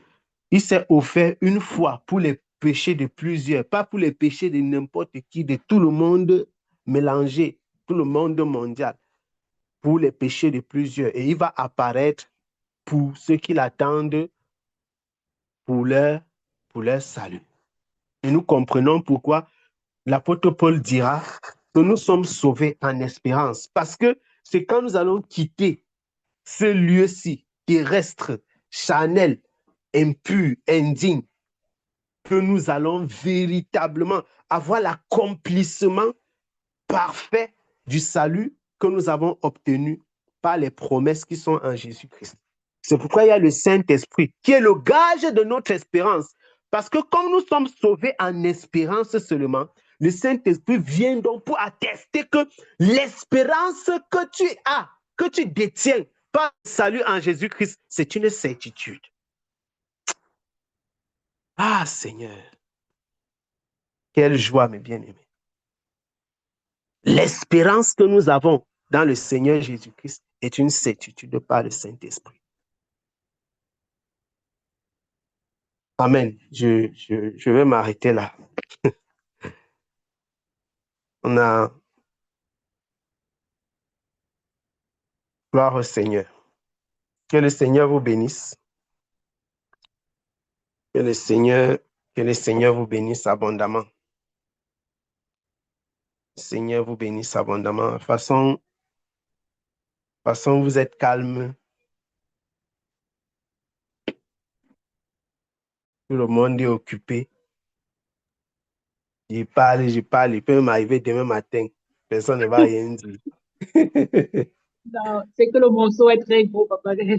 il s'est offert une fois pour les péchés de plusieurs, pas pour les péchés de n'importe qui, de tout le monde mélangé, tout le monde mondial, pour les péchés de plusieurs. Et il va apparaître pour ceux qui l'attendent pour leur salut. Et nous comprenons pourquoi l'apôtre Paul dira que nous sommes sauvés en espérance, parce que c'est quand nous allons quitter ce lieu-ci terrestre, charnel, impur, indigne, que nous allons véritablement avoir l'accomplissement parfait du salut que nous avons obtenu par les promesses qui sont en Jésus-Christ. C'est pourquoi il y a le Saint-Esprit qui est le gage de notre espérance. Parce que comme nous sommes sauvés en espérance seulement, le Saint-Esprit vient donc pour attester que l'espérance que tu as, que tu détiens par le salut en Jésus-Christ, c'est une certitude. Ah Seigneur, quelle joie, mes bien-aimés. L'espérance que nous avons dans le Seigneur Jésus-Christ est une certitude par le Saint-Esprit. Amen. Je vais m'arrêter là. On a gloire au Seigneur. Que le Seigneur vous bénisse. Que le Seigneur vous bénisse abondamment. Le Seigneur vous bénisse abondamment. De toute façon, vous êtes calme. Tout le monde est occupé. Je parle. Il peut m'arriver demain matin. Personne ne va rien dire. Non, c'est que le morceau est très gros, papa. Le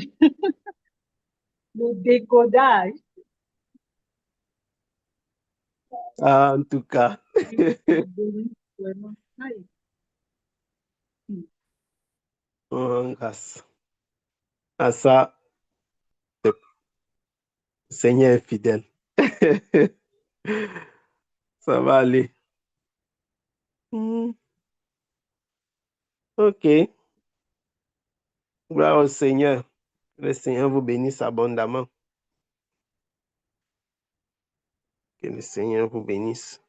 décodage. Ah, en tout cas. Oh, grâce à ça, le Seigneur est fidèle. Ça va aller. OK. Gloire au Seigneur. Que le Seigneur vous bénisse abondamment. Que le Seigneur vous bénisse.